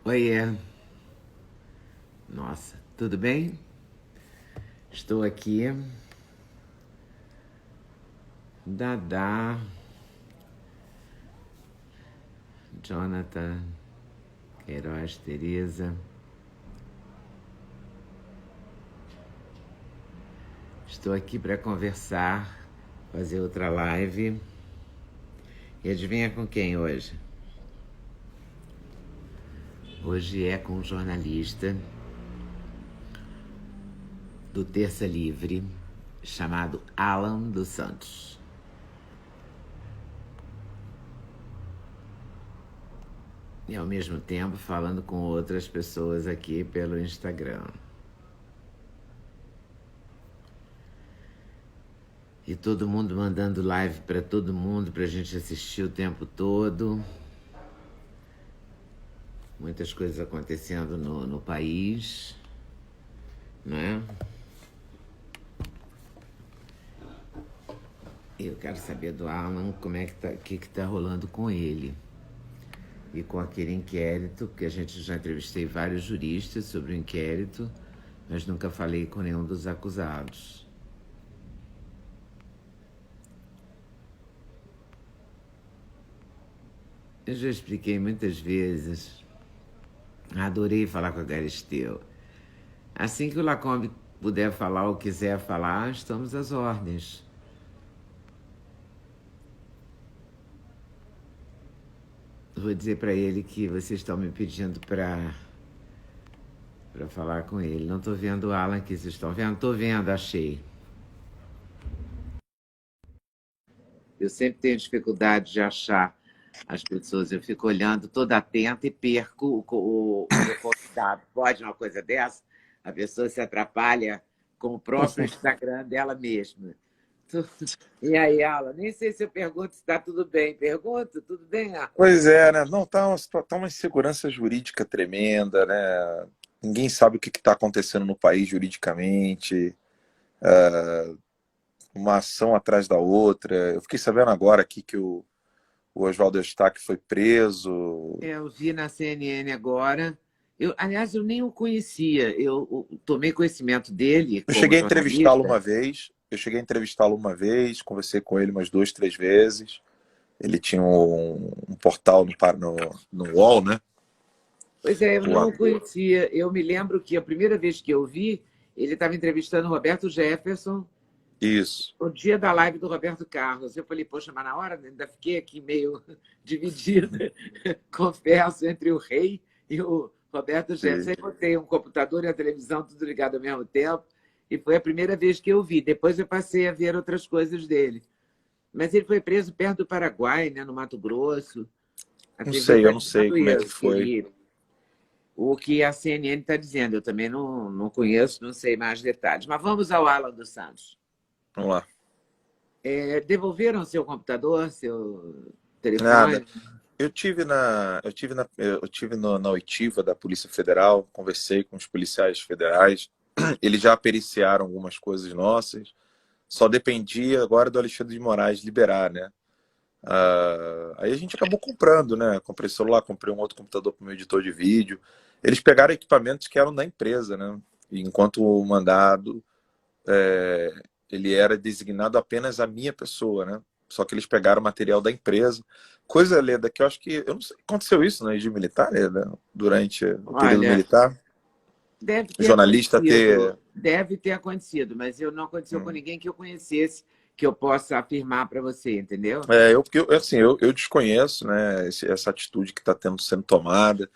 Oiê, nossa, tudo bem? Estou aqui, Dadá, Jonathan, Queiroz, Tereza. Estou aqui para conversar, fazer outra live. E adivinha com quem hoje? Hoje é com um jornalista do Terça Livre, chamado Alan dos Santos. E ao mesmo tempo falando com outras pessoas aqui pelo Instagram. E todo mundo mandando live para todo mundo, pra gente assistir o tempo todo. Muitas coisas acontecendo no país, né? E eu quero saber do Alan como é que tá, o que tá rolando com ele. E com aquele inquérito, porque a gente já entrevistei vários juristas sobre o inquérito, mas nunca falei com nenhum dos acusados. Eu já expliquei muitas vezes. Adorei falar com a Galisteu. Assim que o Lacombe puder falar ou quiser falar, estamos às ordens. Vou dizer para ele que vocês estão me pedindo para falar com ele. Não estou vendo o Alan aqui, vocês estão vendo? Estou vendo, achei. Eu sempre tenho dificuldade de achar as pessoas. Eu fico olhando toda atenta e perco o meu convidado. Pode uma coisa dessa? A pessoa se atrapalha com o próprio Instagram dela mesma. E aí, Alan? Nem sei se eu pergunto se está tudo bem. Pergunto, tudo bem, Alan? Pois é, né? Não, tá uma insegurança jurídica tremenda, né? Ninguém sabe o que está acontecendo no país juridicamente, uma ação atrás da outra. Eu fiquei sabendo agora aqui que o Oswaldo Eustáquio foi preso. Eu vi na CNN agora. Aliás, eu nem o conhecia. Eu tomei conhecimento dele Eu como cheguei a entrevistá-lo uma jornalista. vez, conversei com ele umas 2, 3 vezes. Ele tinha um portal no UOL, né? Pois é, eu O não o ator. conhecia. Eu me lembro que a primeira vez que eu vi, ele estava entrevistando o Roberto Jefferson Isso. no dia da live do Roberto Carlos. Eu falei, poxa, mas na hora ainda fiquei aqui meio dividida, confesso, entre o rei e o Roberto Jefferson. Sim. Aí botei um computador e a televisão tudo ligado ao mesmo tempo, e foi a primeira vez que eu vi. Depois eu passei a ver outras coisas dele. Mas ele foi preso perto do Paraguai, né, no Mato Grosso. A Não TV sei, está eu não sei dizendo como é que isso, foi. o que a CNN está dizendo. Eu também não conheço, não sei mais detalhes. Mas vamos ao Alan dos Santos. Vamos lá. Devolveram seu computador, seu Nada. telefone? Eu tive na oitiva da Polícia Federal, conversei com os policiais federais, eles já periciaram algumas coisas nossas, só dependia agora do Alexandre de Moraes liberar, né? Aí a gente acabou comprando, né? Comprei celular, comprei um outro computador para o meu editor de vídeo. Eles pegaram equipamentos que eram da empresa, né? E enquanto o mandado, ele era designado apenas a minha pessoa, né? Só que eles pegaram o material da empresa. Coisa, Leda, que eu acho que. Eu não sei, aconteceu isso no regime militar, Leda, durante o período Olha, militar? deve O ter jornalista ter. acontecido, deve ter acontecido, mas não aconteceu com Hum. ninguém que eu conhecesse, que eu possa afirmar para você, entendeu? Porque assim, eu desconheço, né, essa atitude que está sendo tomada.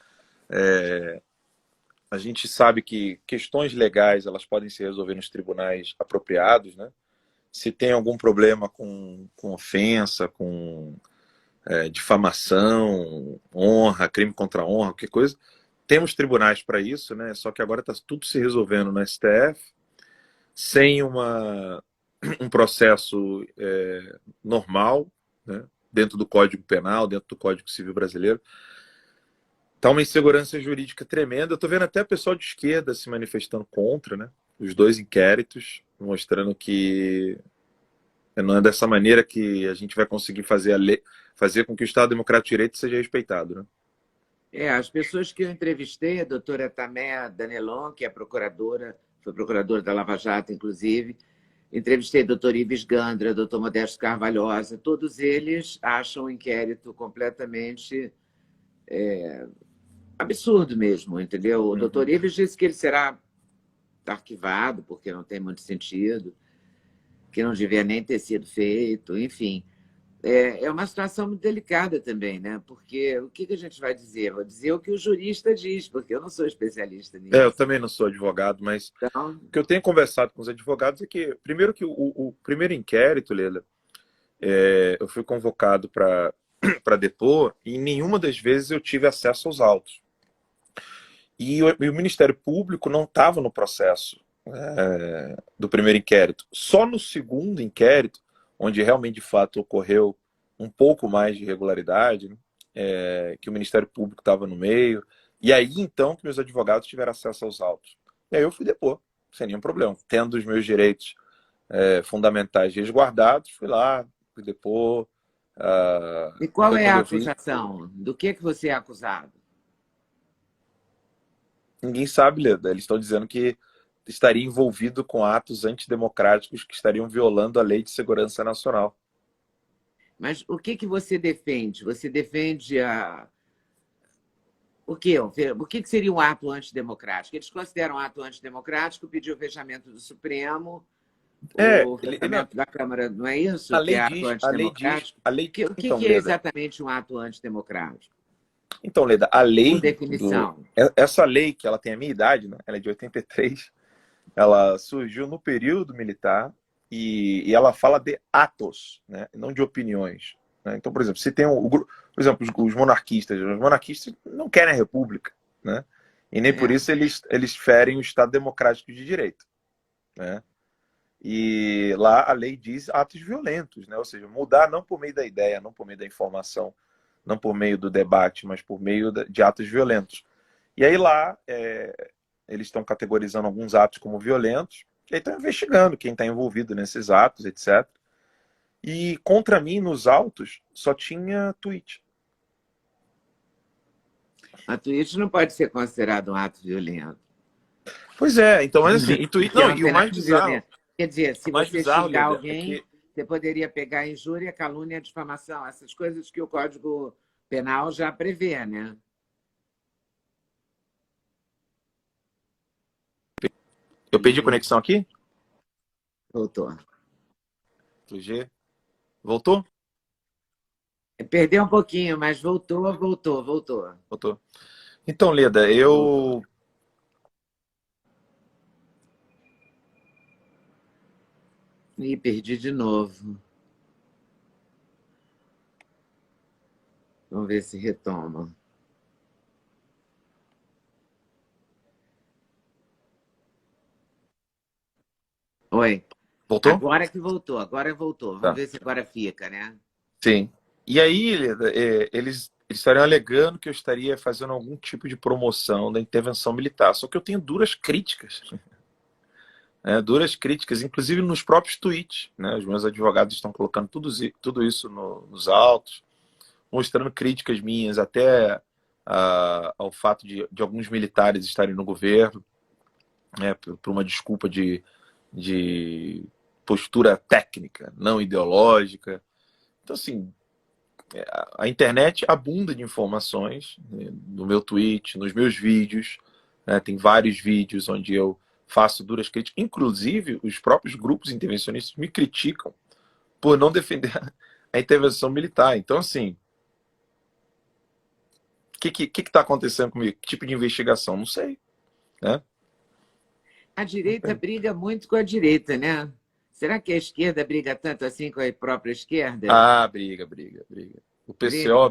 A gente sabe que questões legais elas podem se resolver nos tribunais apropriados, né? Se tem algum problema com ofensa, com difamação, honra, crime contra a honra, qualquer coisa, temos tribunais para isso, né? Só que agora está tudo se resolvendo no STF, sem um processo normal, né? Dentro do Código Penal, dentro do Código Civil Brasileiro. Tá uma insegurança jurídica tremenda. Eu estou vendo até pessoal de esquerda se manifestando contra, né? Os dois inquéritos, mostrando que não é dessa maneira que a gente vai conseguir fazer a lei, fazer com que o Estado Democrático de Direito seja respeitado, né? As pessoas que eu entrevistei, a doutora Tamé Danelon, que é procuradora, foi procuradora da Lava Jato, inclusive, entrevistei o doutor Ives Gandra, doutor Modesto Carvalhosa, todos eles acham o inquérito completamente absurdo mesmo, entendeu? O doutor Ives disse que ele será arquivado, porque não tem muito sentido, que não devia nem ter sido feito, enfim. É uma situação muito delicada também, né? Porque o que a gente vai dizer? Vou dizer o que o jurista diz, porque eu não sou especialista Eu nisso. também não sou advogado, mas Então, o que eu tenho conversado com os advogados é que, primeiro que o primeiro inquérito, Leila, eu fui convocado para depor e em nenhuma das vezes eu tive acesso aos autos. E o Ministério Público não estava no processo do primeiro inquérito. Só no segundo inquérito, onde realmente, de fato, ocorreu um pouco mais de irregularidade, né, que o Ministério Público estava no meio, e aí, então, que meus advogados tiveram acesso aos autos. E aí eu fui depor, sem nenhum problema. Tendo os meus direitos fundamentais resguardados, fui lá, fui depor. e qual Foi é a quando eu vi. acusação? Do que você é acusado? Ninguém sabe, Leda. Eles estão dizendo que estaria envolvido com atos antidemocráticos que estariam violando a Lei de Segurança Nacional. Mas o que você defende? Você defende o quê? O que seria um ato antidemocrático? Eles consideram um ato antidemocrático pedir o fechamento do Supremo, o Não, fechamento da Câmara, não é isso? a Que lei é ato diz, a lei diz, antidemocrático? a lei. O Então, que é Leda, exatamente um ato antidemocrático? então, Leda, a Por lei definição. essa lei que ela tem a minha idade, né? Ela é de 83, ela surgiu no período militar e ela fala de atos, né? Não de opiniões. Né? Então, por exemplo, se tem por exemplo, os monarquistas não querem a república, né? E nem por É. isso eles ferem o Estado Democrático de Direito, né? E lá a lei diz atos violentos, né? Ou seja, mudar não por meio da ideia, não por meio da informação, não por meio do debate, mas por meio de atos violentos. E aí lá eles estão categorizando alguns atos como violentos, e aí estão investigando quem está envolvido nesses atos, etc. E contra mim, nos autos, só tinha tweet. A Twitch não pode ser considerado um ato violento. Pois é, então, mas assim, e tweet, Porque não, não e o tem nada mais de bizarro, violento. Quer dizer, se o mais você bizarro, xingar Leda, é alguém, que. você poderia pegar injúria, calúnia, difamação, essas coisas que o Código Penal já prevê, né? Eu perdi a conexão aqui? Voltou. 3G? Voltou? Perdeu um pouquinho, mas voltou. Voltou. Então, Leda, Voltou. eu. Ih, perdi de novo. Vamos ver se retoma. Oi. Voltou? Agora voltou. Vamos Tá. ver se agora fica, né? Sim. E aí, Leda, eles estariam alegando que eu estaria fazendo algum tipo de promoção da intervenção militar. Só que eu tenho duras críticas. Né? Duras críticas, inclusive nos próprios tweets. Né? Os meus advogados estão colocando tudo isso nos autos, mostrando críticas minhas até ao fato de alguns militares estarem no governo, né, por uma desculpa de postura técnica, não ideológica. Então, assim, a internet abunda de informações, né, no meu tweet, nos meus vídeos, né, tem vários vídeos onde eu faço duras críticas. Inclusive, os próprios grupos intervencionistas me criticam por não defender a intervenção militar. Então, assim, o que está acontecendo comigo? Que tipo de investigação? Não sei. Né? A direita briga muito com a direita, né? Será que a esquerda briga tanto assim com a própria esquerda? Ah, briga. O Briga? PCO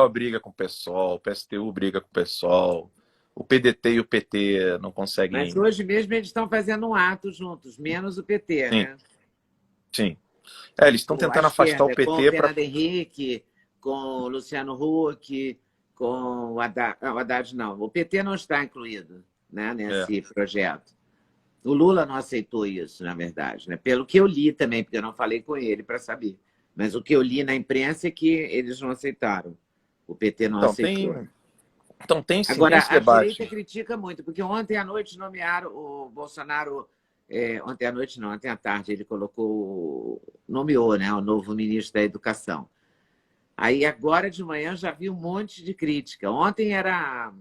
briga com o PSOL, o PSTU briga com o PSOL, o PDT e o PT não Mas conseguem. hoje mesmo eles estão fazendo um ato juntos, menos o PT, Sim, né? sim. Eles estão A tentando afastar o esquerda, com o PT para. Fernando Henrique, com o Luciano Huck, com o Haddad. Não, o Haddad não. O PT não está incluído, né, É, nesse projeto. O Lula não aceitou isso, na verdade, né? Pelo que eu li também, porque eu não falei com ele para saber. Mas o que eu li na imprensa é que eles não aceitaram. O PT não Então, aceitou. sim, tem Agora, esse a direita debate. critica muito, porque ontem à noite nomearam o Bolsonaro, ontem à noite não, ontem à tarde ele nomeou, né, o novo ministro da Educação. Aí agora de manhã já vi um monte de crítica. Ontem era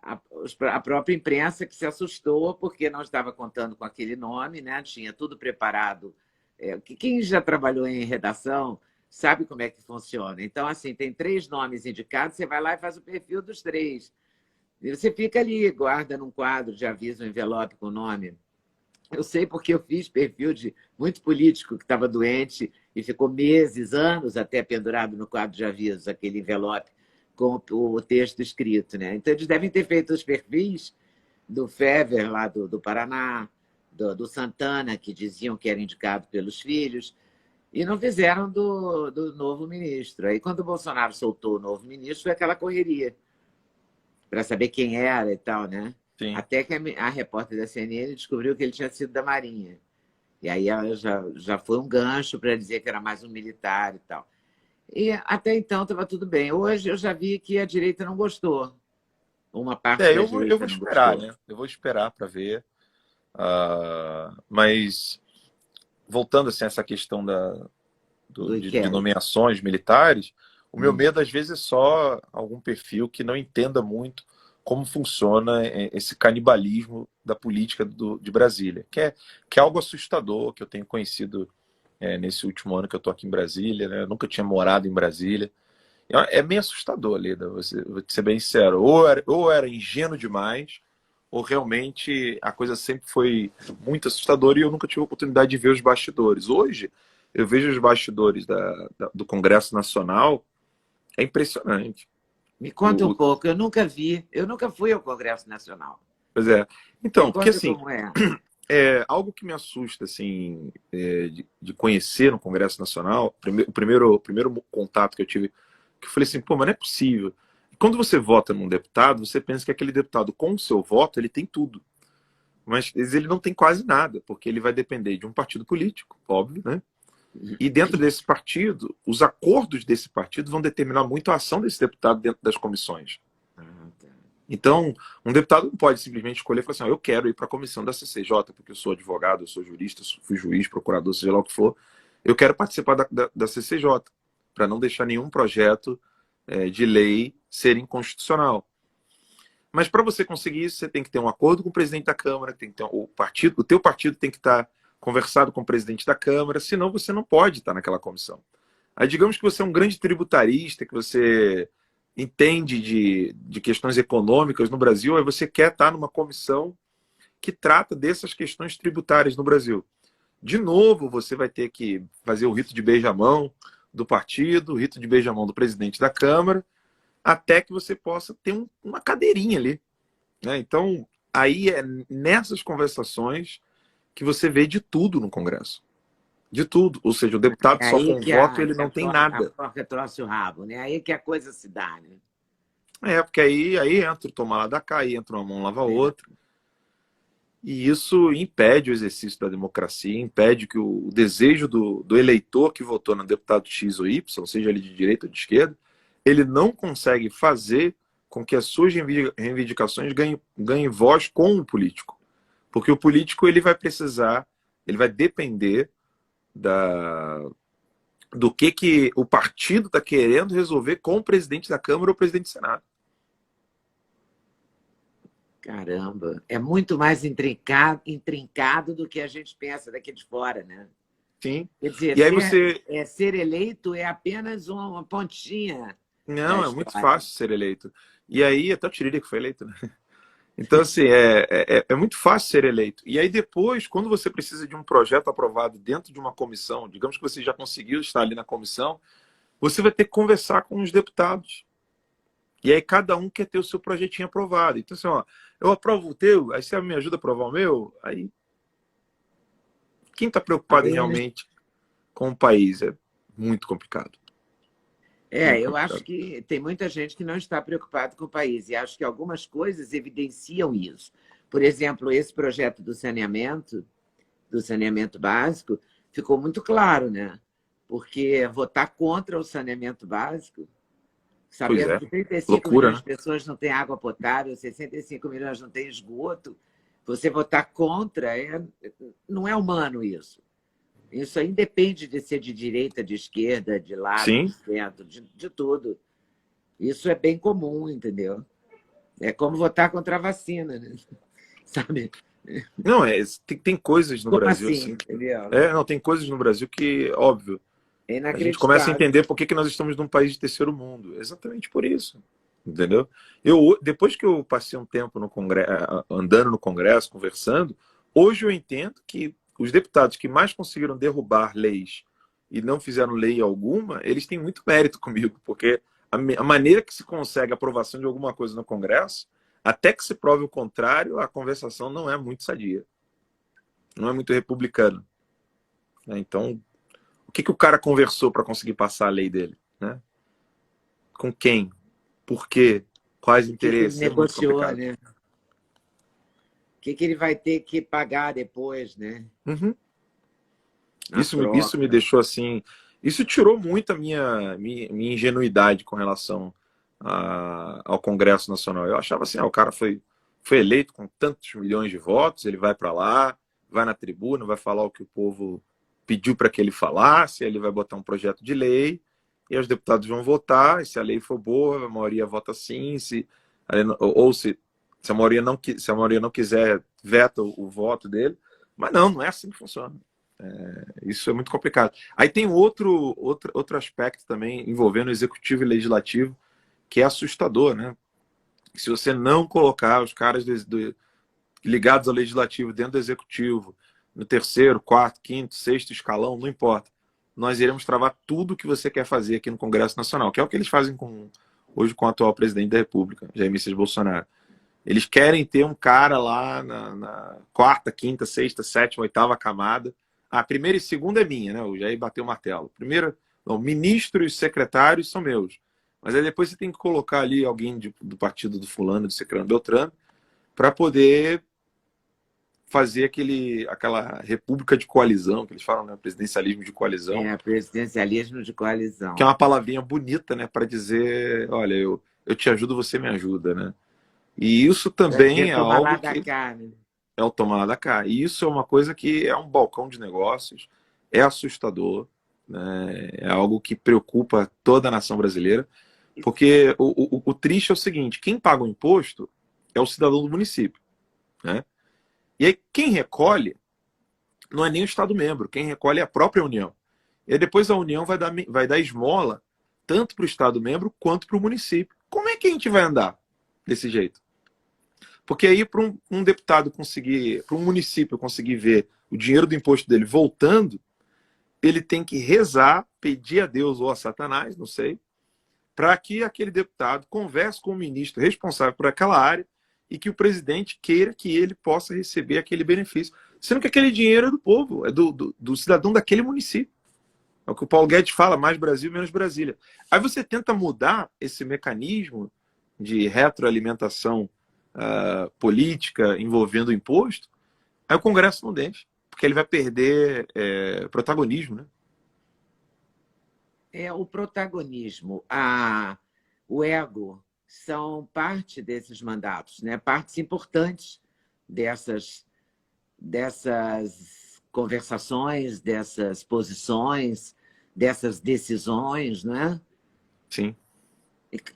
a própria imprensa que se assustou porque não estava contando com aquele nome, né? Tinha tudo preparado. Quem já trabalhou em redação sabe como é que funciona. Então, assim, tem 3 nomes indicados, você vai lá e faz o perfil dos 3. E você fica ali, guarda num quadro de aviso, um envelope com o nome. Eu sei porque eu fiz perfil de muito político que estava doente e ficou meses, anos até pendurado no quadro de avisos, aquele envelope com o texto escrito. Né? Então, eles devem ter feito os perfis do Fever, lá do Paraná, do Santana, que diziam que era indicado pelos filhos, e não fizeram do novo ministro. Aí, quando o Bolsonaro soltou o novo ministro, foi aquela correria para saber quem era e tal, né? Sim. Até que a repórter da CNN descobriu que ele tinha sido da Marinha. E aí ela já foi um gancho para dizer que era mais um militar e tal. E até então estava tudo bem. Hoje eu já vi que a direita não gostou. Uma parte da Eu vou direita não esperar, gostou. né? Eu vou esperar para ver. Mas, voltando assim, a essa questão Do de inquérito. nomeações militares, o meu Hum. medo, às vezes, é só algum perfil que não entenda muito como funciona esse canibalismo da política de Brasília, que é algo assustador, que eu tenho conhecido nesse último ano que eu estou aqui em Brasília, né? Eu nunca tinha morado em Brasília. É bem assustador, Leda, vou te ser bem sincero. Ou era ingênuo demais, ou realmente a coisa sempre foi muito assustadora e eu nunca tive a oportunidade de ver os bastidores. Hoje, eu vejo os bastidores do Congresso Nacional, é impressionante. Me conta um O, o- pouco. Eu nunca vi. Eu nunca fui ao Congresso Nacional. Pois é. Me Então, porque conta assim, como é. algo que me assusta assim, de conhecer no Congresso Nacional, o primeiro contato que eu tive, que eu falei assim, pô, mas não é possível. Quando você vota num deputado, você pensa que aquele deputado, com o seu voto, ele tem tudo. Mas ele não tem quase nada, porque ele vai depender de um partido político, óbvio, né? E dentro desse partido, os acordos desse partido vão determinar muito a ação desse deputado dentro das comissões. Ah, tá. Então, um deputado não pode simplesmente escolher e falar assim: eu quero ir para a comissão da CCJ, porque eu sou advogado, eu sou jurista, fui juiz, procurador, seja lá o que for. Eu quero participar da CCJ, para não deixar nenhum projeto de lei ser inconstitucional. Mas para você conseguir isso, você tem que ter um acordo com o presidente da Câmara, tem que ter o teu partido tem que estar conversado com o presidente da Câmara, senão você não pode estar naquela comissão. Aí digamos que você é um grande tributarista, que você entende de questões econômicas no Brasil, aí você quer estar numa comissão que trata dessas questões tributárias no Brasil. De novo, você vai ter que fazer o rito de beijamão do partido, o rito de beijamão do presidente da Câmara, até que você possa ter uma cadeirinha ali. Né? Então, aí é nessas conversações que você vê de tudo no Congresso. De tudo. Ou seja, o deputado É só aí com que voto ele não tem a nada. porca trouxe o rabo, né? Aí que a coisa se dá, né? Porque aí entra o tomar lá da cá, aí entra uma mão lava a É. outra. E isso impede o exercício da democracia, impede que o desejo do eleitor que votou no deputado X ou Y, seja ele de direita ou de esquerda, ele não consegue fazer com que as suas reivindicações ganhem voz com o político. Porque o político ele vai precisar, ele vai depender do que o partido está querendo resolver com o presidente da Câmara ou o presidente do Senado. Caramba, é muito mais intrincado do que a gente pensa daqui de fora, né? Sim. Quer dizer, E aí você. ser eleito é apenas uma pontinha da Não, é muito história. fácil ser eleito. E aí, até o Tiririca foi eleito, né? Então, assim, é muito fácil ser eleito. E aí, depois, quando você precisa de um projeto aprovado dentro de uma comissão, digamos que você já conseguiu estar ali na comissão, você vai ter que conversar com os deputados. E aí, cada um quer ter o seu projetinho aprovado. Então, assim, ó, eu aprovo o teu, aí você me ajuda a aprovar o meu, aí quem está preocupado Aí eles... realmente com o país é muito complicado. Muito Eu acho complicado. que tem muita gente que não está preocupada com o país, e acho que algumas coisas evidenciam isso. Por exemplo, esse projeto do saneamento básico, ficou muito claro, né? Porque votar contra o saneamento básico Pois Sabendo é, que 35 loucura, milhões de né? pessoas não têm água potável, 65 milhões não têm esgoto, você votar contra, não é humano isso. Isso aí independe de ser de direita, de esquerda, de lado, de Sim, centro, de tudo. Isso é bem comum, entendeu? É como votar contra a vacina, né? Sabe? não, tem coisas no Como Brasil assim, assim. entendeu? Não, tem coisas no Brasil que, óbvio, É a gente começa a inacreditável. entender por que nós estamos num país de terceiro mundo. Exatamente por isso. Entendeu? Depois que eu passei um tempo no Congresso, andando no Congresso, conversando, hoje eu entendo que os deputados que mais conseguiram derrubar leis e não fizeram lei alguma, eles têm muito mérito comigo, porque a maneira que se consegue a aprovação de alguma coisa no Congresso, até que se prove o contrário, a conversação não é muito sadia, não é muito republicana. Né? Então, o que o cara conversou para conseguir passar a lei dele? Né? Com quem? Por quê? Quais O que ele interesses? É muito negociou, complicado. né? O que ele vai ter que pagar depois, né? Uhum. Na Isso me troca. deixou assim. Isso tirou muito a minha ingenuidade com relação ao Congresso Nacional. Eu achava assim: o cara foi eleito com tantos milhões de votos, ele vai para lá, vai na tribuna, vai falar o que o povo pediu para que ele falasse, ele vai botar um projeto de lei, e os deputados vão votar, e se a lei for boa, a maioria vota sim, ou se a maioria se a maioria não quiser, veta o voto dele. Mas não é assim que funciona. Isso é muito complicado. Aí tem outro aspecto também envolvendo o executivo e legislativo que é assustador, né? Se você não colocar os caras ligados ao legislativo dentro do executivo, no terceiro, quarto, quinto, sexto escalão, não importa. Nós iremos travar tudo que você quer fazer aqui no Congresso Nacional, que é o que eles fazem hoje com o atual presidente da República, Jair Messias Bolsonaro. Eles querem ter um cara lá na quarta, quinta, sexta, sétima, oitava camada. A primeira e segunda é minha, né? O Jair bateu o martelo. Primeira, não, ministros e secretários são meus. Mas aí depois você tem que colocar ali alguém do partido do fulano, do Cicrano Beltrano, para poder fazer aquela república de coalizão, que eles falam, né? Presidencialismo de coalizão, É, presidencialismo de que é coalizão. uma palavrinha bonita, né? Para dizer, olha, eu te ajudo, você me ajuda, né? E isso É também é tomar lá algo da que cá, né? é o tomar lá da cá. E isso é uma coisa que é um balcão de negócios, é assustador, né? É algo que preocupa toda a nação brasileira, porque o triste é o seguinte: quem paga o imposto é o cidadão do município. Né? E aí quem recolhe não é nem o Estado-membro, quem recolhe é a própria União. E aí depois a União vai dar esmola tanto para o Estado-membro quanto para o município. Como é que a gente vai andar desse jeito? Porque aí, para um deputado conseguir, para um município conseguir ver o dinheiro do imposto dele voltando, ele tem que rezar, pedir a Deus ou a Satanás, não sei, para que aquele deputado converse com o ministro responsável por aquela área e que o presidente queira que ele possa receber aquele benefício. Sendo que aquele dinheiro é do povo, é do cidadão daquele município. É o que o Paulo Guedes fala: mais Brasil, menos Brasília. Aí você tenta mudar esse mecanismo de retroalimentação política envolvendo o imposto, aí o Congresso não deixa, porque ele vai perder protagonismo. Né? É o protagonismo, o ego são parte desses mandatos, né? Partes importantes dessas conversações, dessas posições, dessas decisões, né? Sim.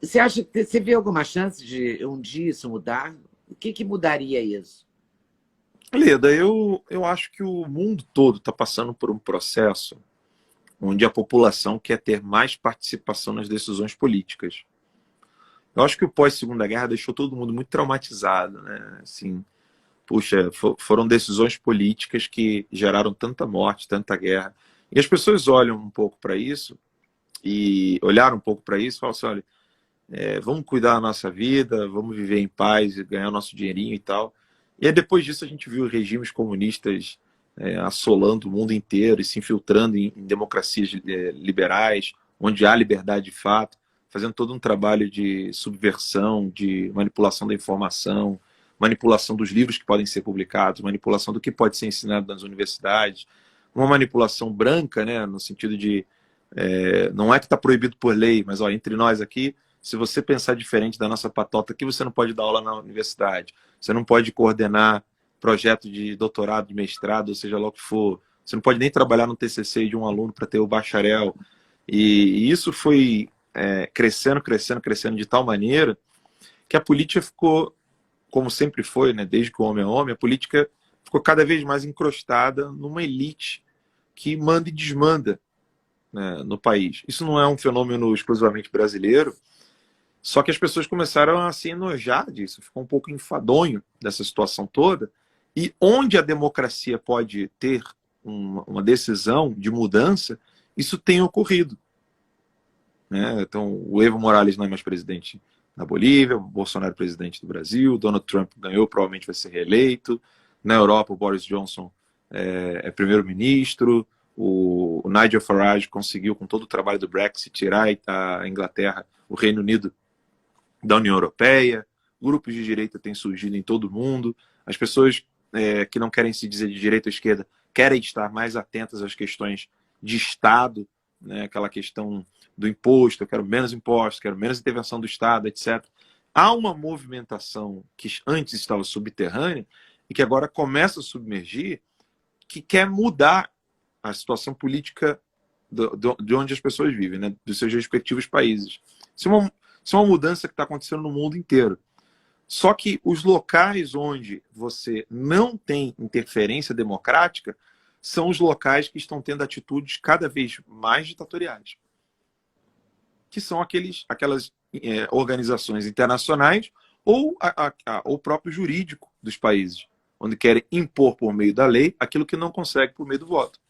Você acha que você vê alguma chance de um dia isso mudar? O que mudaria isso? Leda, eu acho que o mundo todo está passando por um processo onde a população quer ter mais participação nas decisões políticas. Eu acho que o pós-Segunda Guerra deixou todo mundo muito traumatizado, né? Assim, puxa, foram decisões políticas que geraram tanta morte, tanta guerra. E as pessoas olham um pouco para isso e olharam um pouco para isso e falam assim: olha, vamos cuidar da nossa vida, vamos viver em paz e ganhar nosso dinheirinho e tal. E aí, depois disso, a gente viu regimes comunistas assolando o mundo inteiro e se infiltrando em democracias liberais, onde há liberdade de fato, fazendo todo um trabalho de subversão, de manipulação da informação, manipulação dos livros que podem ser publicados, manipulação do que pode ser ensinado nas universidades, uma manipulação branca, né, no sentido de não é que está proibido por lei, mas ó, entre nós aqui, Se você pensar diferente da nossa patota aqui, você não pode dar aula na universidade. Você não pode coordenar projeto de doutorado, de mestrado, ou seja lá o que for. Você não pode nem trabalhar no TCC de um aluno para ter o bacharel. E isso foi crescendo de tal maneira que a política ficou, como sempre foi, né, desde que o homem é homem, a política ficou cada vez mais encrostada numa elite que manda e desmanda, né, no país. Isso não é um fenômeno exclusivamente brasileiro, só que as pessoas começaram a se enojar disso, ficou um pouco enfadonho dessa situação toda, e onde a democracia pode ter uma decisão de mudança, isso tem ocorrido. Né? Então, o Evo Morales não é mais presidente na Bolívia, o Bolsonaro é presidente do Brasil, Donald Trump ganhou, provavelmente vai ser reeleito. Na Europa, o Boris Johnson é primeiro-ministro. O Nigel Farage conseguiu, com todo o trabalho do Brexit, tirar a Inglaterra, o Reino Unido, da União Europeia. Grupos de direita têm surgido em todo o mundo. As pessoas que não querem se dizer de direita ou esquerda querem estar mais atentas às questões de Estado, né? Aquela questão do imposto, eu quero menos impostos, quero menos intervenção do Estado, etc. Há uma movimentação que antes estava subterrânea e que agora começa a submergir, que quer mudar a situação política de onde as pessoas vivem, né? Dos seus respectivos países. Isso é uma mudança que está acontecendo no mundo inteiro. Só que os locais onde você não tem interferência democrática são os locais que estão tendo atitudes cada vez mais ditatoriais, que são aquelas organizações internacionais ou o próprio jurídico dos países, onde querem impor por meio da lei aquilo que não consegue por meio do voto.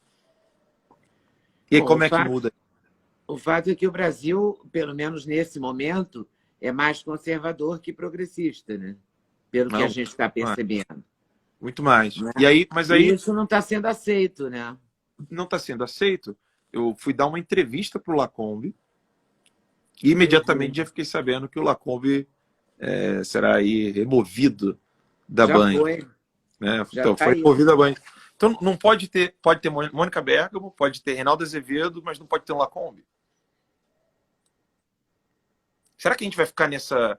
E aí, Bom, como é que muda? o fato é que o Brasil, pelo menos nesse momento, é mais conservador que progressista, né? Pelo que a Não, gente está percebendo. muito mais. Né? E aí, mas E aí isso não está sendo aceito, né? não está sendo aceito. Eu fui dar uma entrevista para o Lacombe e imediatamente já fiquei sabendo que o Lacombe será aí removido da Já Band. foi. Né? Já Então, tá foi aí. removido da Band. Então, não pode ter Mônica Bergamo, pode ter Reinaldo Azevedo, mas não pode ter um Lacombe. Será que a gente vai ficar nessa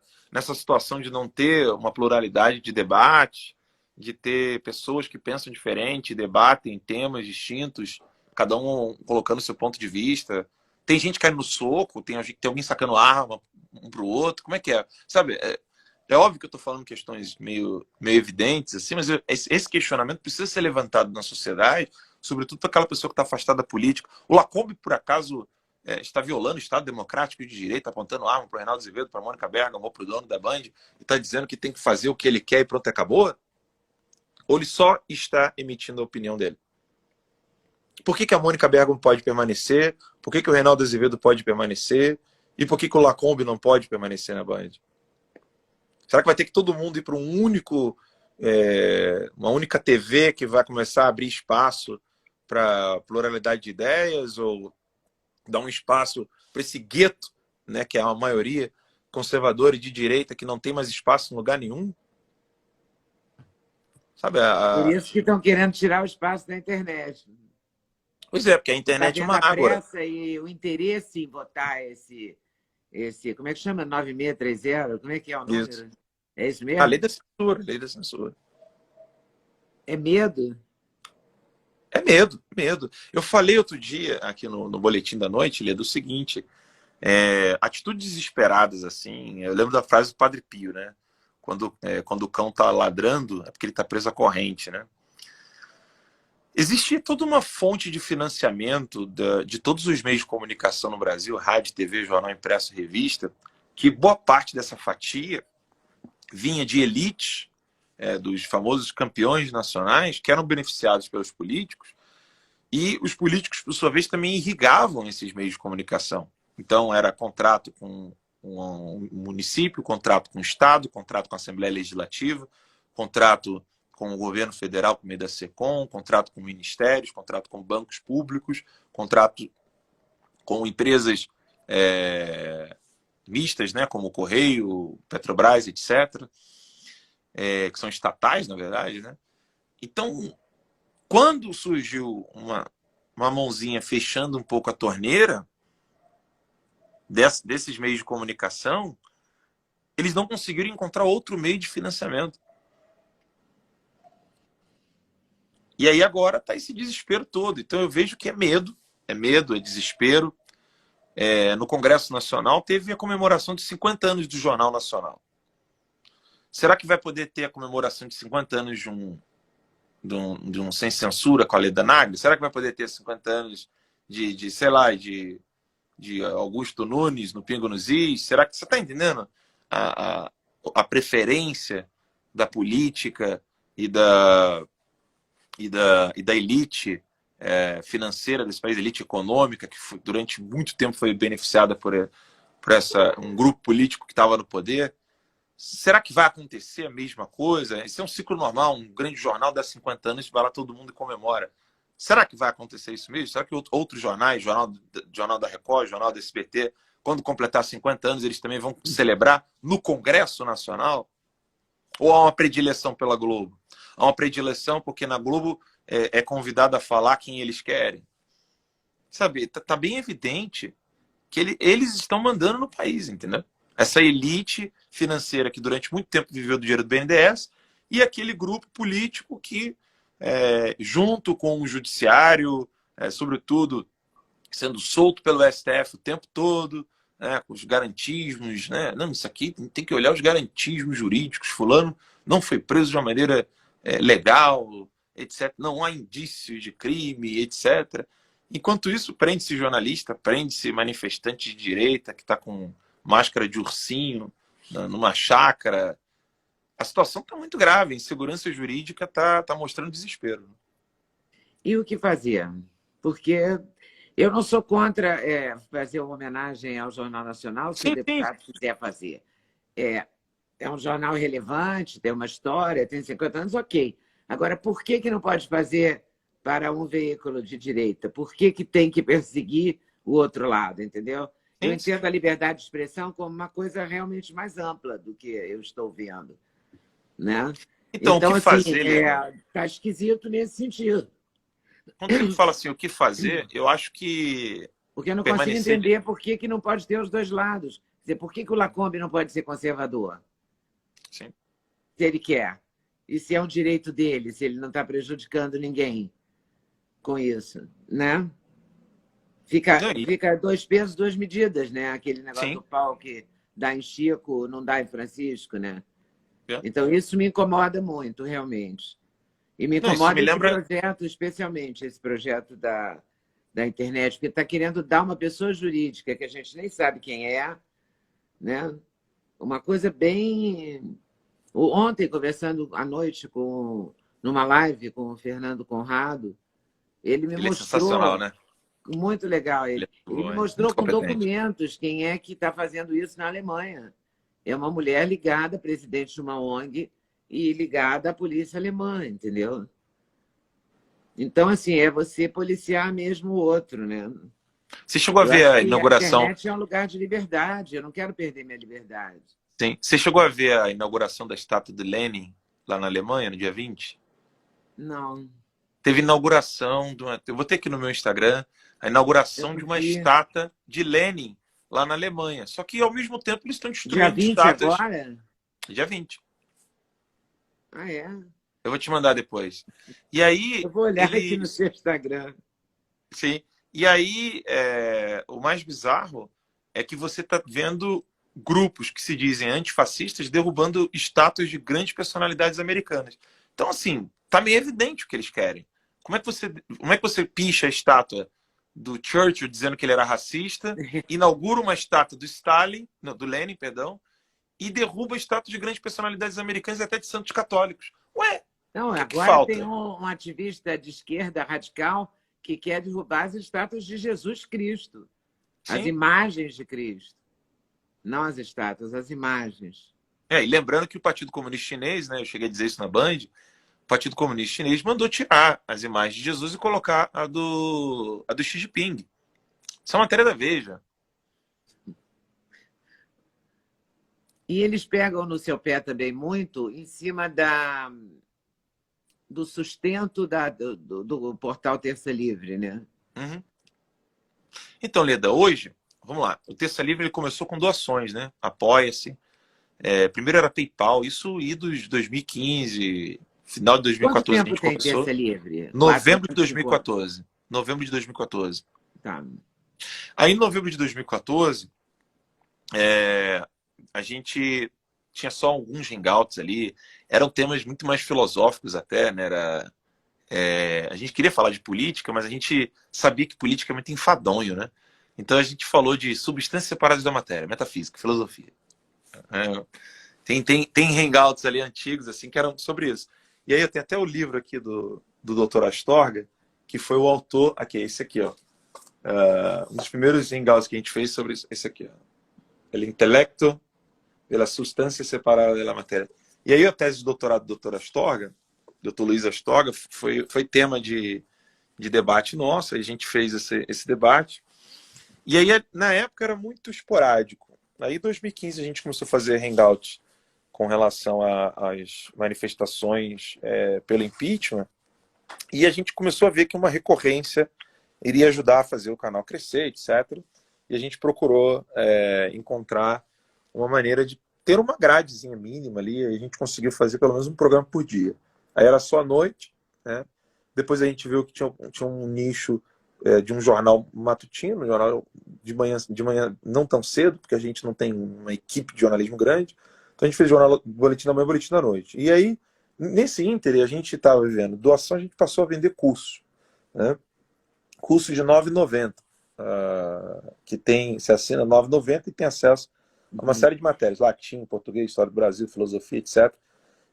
situação de não ter uma pluralidade de debate, de ter pessoas que pensam diferente, debatem temas distintos, cada um colocando seu ponto de vista? Tem gente caindo no soco, tem alguém sacando arma um pro outro. Como é que é? Sabe, é óbvio que eu estou falando questões meio evidentes, assim, mas esse questionamento precisa ser levantado na sociedade, sobretudo para aquela pessoa que está afastada da política. O Lacombe, por acaso, está violando o Estado Democrático de Direito, apontando arma para o Reinaldo Azevedo, para a Mônica Bergamo, para o dono da Band, e está dizendo que tem que fazer o que ele quer e pronto, acabou? Ou ele só está emitindo a opinião dele? Por que a Mônica Bergamo pode permanecer? Por que o Reinaldo Azevedo pode permanecer? E por que o Lacombe não pode permanecer na Band? Será que vai ter que todo mundo ir para uma única TV que vai começar a abrir espaço para pluralidade de ideias, ou dar um espaço para esse gueto, né, que é a maioria conservadora e de direita, que não tem mais espaço em lugar nenhum? Sabe, Por isso que estão querendo tirar o espaço da internet. Pois é, porque a Está internet é vendo uma a ágora. pressa e o interesse em votar esse, como é que chama? 9630? Como é que é o número? Isso. É isso A mesmo? lei da censura. É medo. É medo, medo. Eu falei outro dia aqui no Boletim da Noite, Lê, do seguinte: atitudes desesperadas, assim. Eu lembro da frase do Padre Pio, né? Quando o cão tá ladrando, é porque ele tá preso à corrente, né? Existe toda uma fonte de financiamento de todos os meios de comunicação no Brasil, rádio, TV, jornal impresso, revista, que boa parte dessa fatia vinha de elites, dos famosos campeões nacionais, que eram beneficiados pelos políticos, e os políticos, por sua vez, também irrigavam esses meios de comunicação. Então, era contrato com um município, contrato com o Estado, contrato com a Assembleia Legislativa, contrato com o governo federal por meio da SECOM, contrato com ministérios, contrato com bancos públicos, contrato com empresas mistas, né, como o Correio, Petrobras, etc., que são estatais, na verdade, né? Então, quando surgiu uma mãozinha fechando um pouco a torneira, desses meios de comunicação, eles não conseguiram encontrar outro meio de financiamento. E aí agora está esse desespero todo. Então eu vejo que é medo, é desespero. No Congresso Nacional teve a comemoração de 50 anos do Jornal Nacional. Será que vai poder ter a comemoração de 50 anos de um Sem Censura com a Leda Nagli? Será que vai poder ter 50 anos sei lá, de Augusto Nunes no Pingo nos Is? Será que você está entendendo a preferência da política e da elite financeira desse país, elite econômica, que durante muito tempo foi beneficiada por um grupo político que estava no poder? Será que vai acontecer a mesma coisa? Isso é um ciclo normal, um grande jornal dá 50 anos, vai lá todo mundo e comemora. Será que vai acontecer isso mesmo? Será que outros jornais, Jornal da Record, Jornal da SBT, quando completar 50 anos, eles também vão celebrar no Congresso Nacional? Ou há uma predileção pela Globo? Há uma predileção porque na Globo é convidado a falar quem eles querem. Sabe, tá bem evidente que eles estão mandando no país, entendeu? Essa elite financeira que durante muito tempo viveu do dinheiro do BNDES e aquele grupo político que, junto com o judiciário, sobretudo sendo solto pelo STF o tempo todo, com os garantismos, né? Não, isso aqui tem que olhar os garantismos jurídicos. Fulano não foi preso de uma maneira legal, etc. Não há indícios de crime, etc. Enquanto isso, prende-se jornalista, prende-se manifestante de direita que está com máscara de ursinho numa chácara. A situação está muito grave. A insegurança jurídica está mostrando desespero. E o que fazer? Porque eu não sou contra fazer uma homenagem ao Jornal Nacional, se o deputado quiser fazer. É um jornal relevante, tem uma história, tem 50 anos, ok. Agora, por que não pode fazer para um veículo de direita? Por que tem que perseguir o outro lado, entendeu? Eu entendo a liberdade de expressão como uma coisa realmente mais ampla do que eu estou vendo, né? Então o que assim, fazer? Está esquisito nesse sentido. Quando ele fala assim, o que fazer, eu acho que... Porque eu não consigo entender por que não pode ter os dois lados. Quer dizer, por que o Lacombe não pode ser conservador? Sim. Se ele quer. E se é um direito dele, se ele não está prejudicando ninguém com isso, né? Fica 2 pesos, 2 medidas, né? Aquele negócio do pau que dá em Chico, não dá em Francisco, né? Então, isso me incomoda muito, realmente. E me incomoda esse projeto, especialmente esse projeto da internet, porque está querendo dar uma pessoa jurídica que a gente nem sabe quem é, né? Uma coisa bem... Ontem, conversando à noite numa live com o Fernando Conrado, ele me mostrou... é sensacional, né? Muito legal. Ele me mostrou com documentos quem é que está fazendo isso na Alemanha. É uma mulher ligada, presidente de uma ONG, e ligada à polícia alemã, entendeu? Então, assim, é você policiar mesmo o outro, né? Você chegou a ver a inauguração... A internet é um lugar de liberdade, eu não quero perder minha liberdade. Sim. Você chegou a ver a inauguração da estátua de Lenin lá na Alemanha, no dia 20? Não. Teve inauguração... Eu vou ter aqui no meu Instagram a inauguração de uma estátua de Lenin lá na Alemanha. Só que, ao mesmo tempo, eles estão destruindo estátuas... Dia 20 agora? Dia 20. Ah, é? Eu vou te mandar depois. E aí... Eu vou olhar aqui no seu Instagram. Sim. E aí, o mais bizarro é que você está vendo grupos que se dizem antifascistas derrubando estátuas de grandes personalidades americanas. Então, assim, tá meio evidente o que eles querem. Como é que você picha a estátua do Churchill dizendo que ele era racista, inaugura uma estátua do Stalin, não, do Lenin, perdão, e derruba a estátua de grandes personalidades americanas e até de santos católicos? Ué, não, o que agora falta? Tem um ativista de esquerda radical que quer derrubar as estátuas de Jesus Cristo. Sim. As imagens de Cristo. Não as estátuas, as imagens. E lembrando que o Partido Comunista Chinês, né, eu cheguei a dizer isso na Band, o Partido Comunista Chinês mandou tirar as imagens de Jesus e colocar a do Xi Jinping. Isso é uma matéria da Veja. E eles pegam no seu pé também muito em cima do sustento do portal Terça Livre, né? Uhum. Então, Leda, hoje vamos lá. O Terça Livre ele começou com doações, né? Apoia-se. Primeiro era PayPal, isso idos 2015, final de Quanto 2014 a tempo gente tem começou. Terça Livre? Quatro Novembro de anos, 2014. Novembro de 2014. Tá. Aí, em novembro de 2014, a gente tinha só alguns hangouts ali. Eram temas muito mais filosóficos até, né? A gente queria falar de política, mas a gente sabia que política é muito enfadonho, né? Então a gente falou de substâncias separadas da matéria, metafísica, filosofia. Tem hangouts ali antigos assim que eram sobre isso. E aí eu tenho até o livro aqui do Dr. Astorga, que foi o autor, aqui, esse aqui, ó. Um dos primeiros hangouts que a gente fez sobre esse aqui, ó. El intelecto de la sustancia separada de la matéria. E aí a tese de doutorado do Dr. Astorga, Dr. Luiz Astorga, foi tema de debate nosso, a gente fez esse debate. E aí, na época, era muito esporádico. Aí, em 2015, a gente começou a fazer hangout com relação às manifestações pelo impeachment, e a gente começou a ver que uma recorrência iria ajudar a fazer o canal crescer, etc. E a gente procurou encontrar uma maneira de ter uma gradezinha mínima ali, e a gente conseguiu fazer pelo menos um programa por dia. Aí era só à noite, né? Depois a gente viu que tinha um nicho de um jornal matutino, um jornal de manhã não tão cedo, porque a gente não tem uma equipe de jornalismo grande. Então a gente fez jornal, boletim da manhã e boletim da noite. E aí, nesse ínter, a gente estava vivendo doação, a gente passou a vender curso, né? Curso de R$ 9,90, que se assina R$ 9,90 e tem acesso a uma série de matérias, latim, português, história do Brasil, filosofia, etc.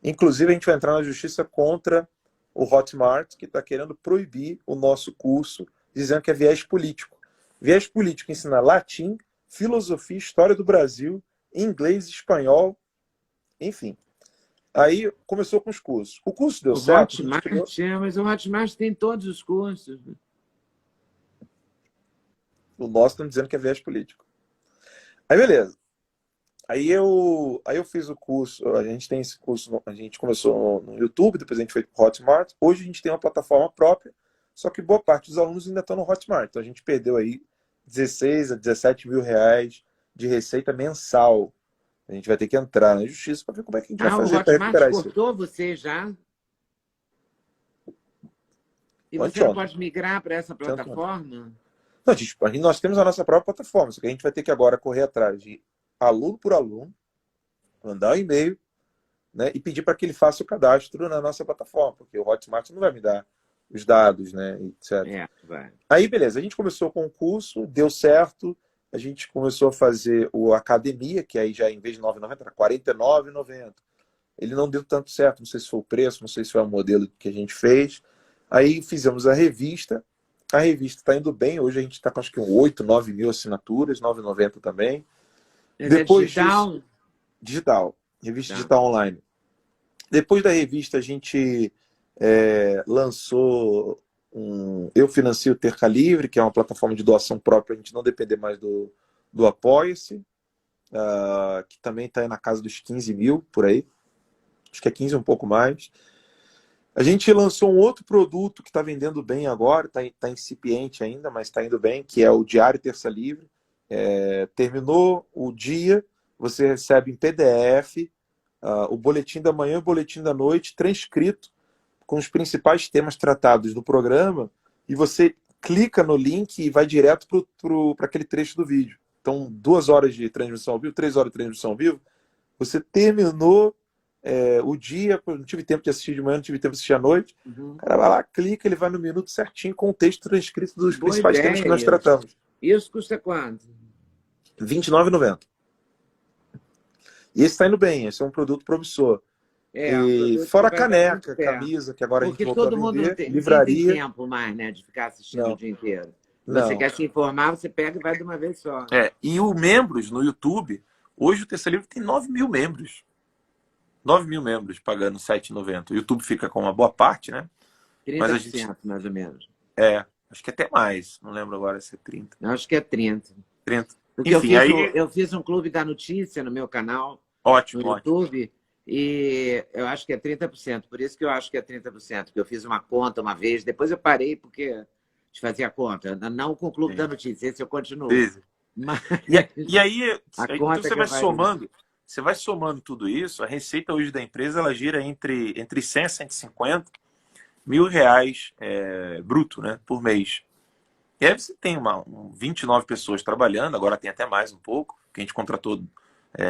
Inclusive, a gente vai entrar na justiça contra o Hotmart, que está querendo proibir o nosso curso, dizendo que é viés político. Viés político ensina latim, filosofia, história do Brasil, inglês, espanhol, enfim. Aí começou com os cursos. O curso deu certo. Hotmart, mas o Hotmart tem todos os cursos. O nosso estão dizendo que é viés político. Aí, beleza. Aí eu fiz o curso, a gente tem esse curso, a gente começou no YouTube, depois a gente foi para o Hotmart. Hoje a gente tem uma plataforma própria, só que boa parte dos alunos ainda estão no Hotmart. Então a gente perdeu aí 16 a 17 mil reais de receita mensal. A gente vai ter que entrar na justiça para ver como é que a gente vai fazer para recuperar isso. O Hotmart cortou você já? E você não pode migrar para essa plataforma? Não, nós temos a nossa própria plataforma, só que a gente vai ter que agora correr atrás de aluno por aluno, mandar um e-mail, né, e pedir para que ele faça o cadastro na nossa plataforma, porque o Hotmart não vai me dar os dados, né, etc. Vai. Aí, beleza, a gente começou com o curso, deu certo, a gente começou a fazer o Academia, que aí já em vez de R$ 9,90 era R$ 49,90. Ele não deu tanto certo, não sei se foi o preço, não sei se foi o modelo que a gente fez. Aí fizemos a revista está indo bem, hoje a gente está com acho que 8, 9 mil assinaturas, R$ 9,90 também. Depois digital? Disso, digital. Revista digital online. Depois da revista, a gente lançou Eu Financio o Terça Livre, que é uma plataforma de doação própria, a gente não depender mais do Apoia-se, que também está na casa dos 15 mil, por aí. Acho que é 15, um pouco mais. A gente lançou um outro produto que está vendendo bem agora, está incipiente ainda, mas está indo bem, que é o Diário Terça Livre. Terminou o dia, você recebe em PDF o boletim da manhã e o boletim da noite, transcrito com os principais temas tratados do programa, e você clica no link e vai direto para aquele trecho do vídeo. Então, 2 horas de transmissão ao vivo, 3 horas de transmissão ao vivo, você terminou o dia, não tive tempo de assistir de manhã, não tive tempo de assistir à noite. O cara vai lá, clica, ele vai no minuto certinho com o texto transcrito dos principais temas que nós tratamos. Isso custa quanto? R$ 29,90. E esse está indo bem, esse é um produto promissor. E fora a caneca, camisa, que agora porque a gente voltou todo a mundo vender, não livraria. tem tempo mais, né, de ficar assistindo o dia inteiro. Você quer se informar, você pega e vai de uma vez só. E o membros no YouTube, hoje o Terça Livre tem 9 mil membros. 9 mil membros pagando R$ 7,90. O YouTube fica com uma boa parte, né? 30%, mas a gente... mais ou menos. Acho que até mais. Não lembro agora se é 30. Acho que é 30. 30. Porque enfim, eu fiz um clube da notícia no meu canal. Ótimo, no YouTube. E eu acho que é 30%. Por isso que eu acho que é 30%. Porque eu fiz uma conta uma vez. Depois eu parei porque de fazer a conta. Não com o clube da notícia. Esse eu continuo. Mas E aí, a então conta que eu faria. você vai somando tudo isso, a receita hoje da empresa ela gira entre 100 a 150 mil reais bruto, né, por mês. E aí você tem 29 pessoas trabalhando, agora tem até mais um pouco, que a gente contratou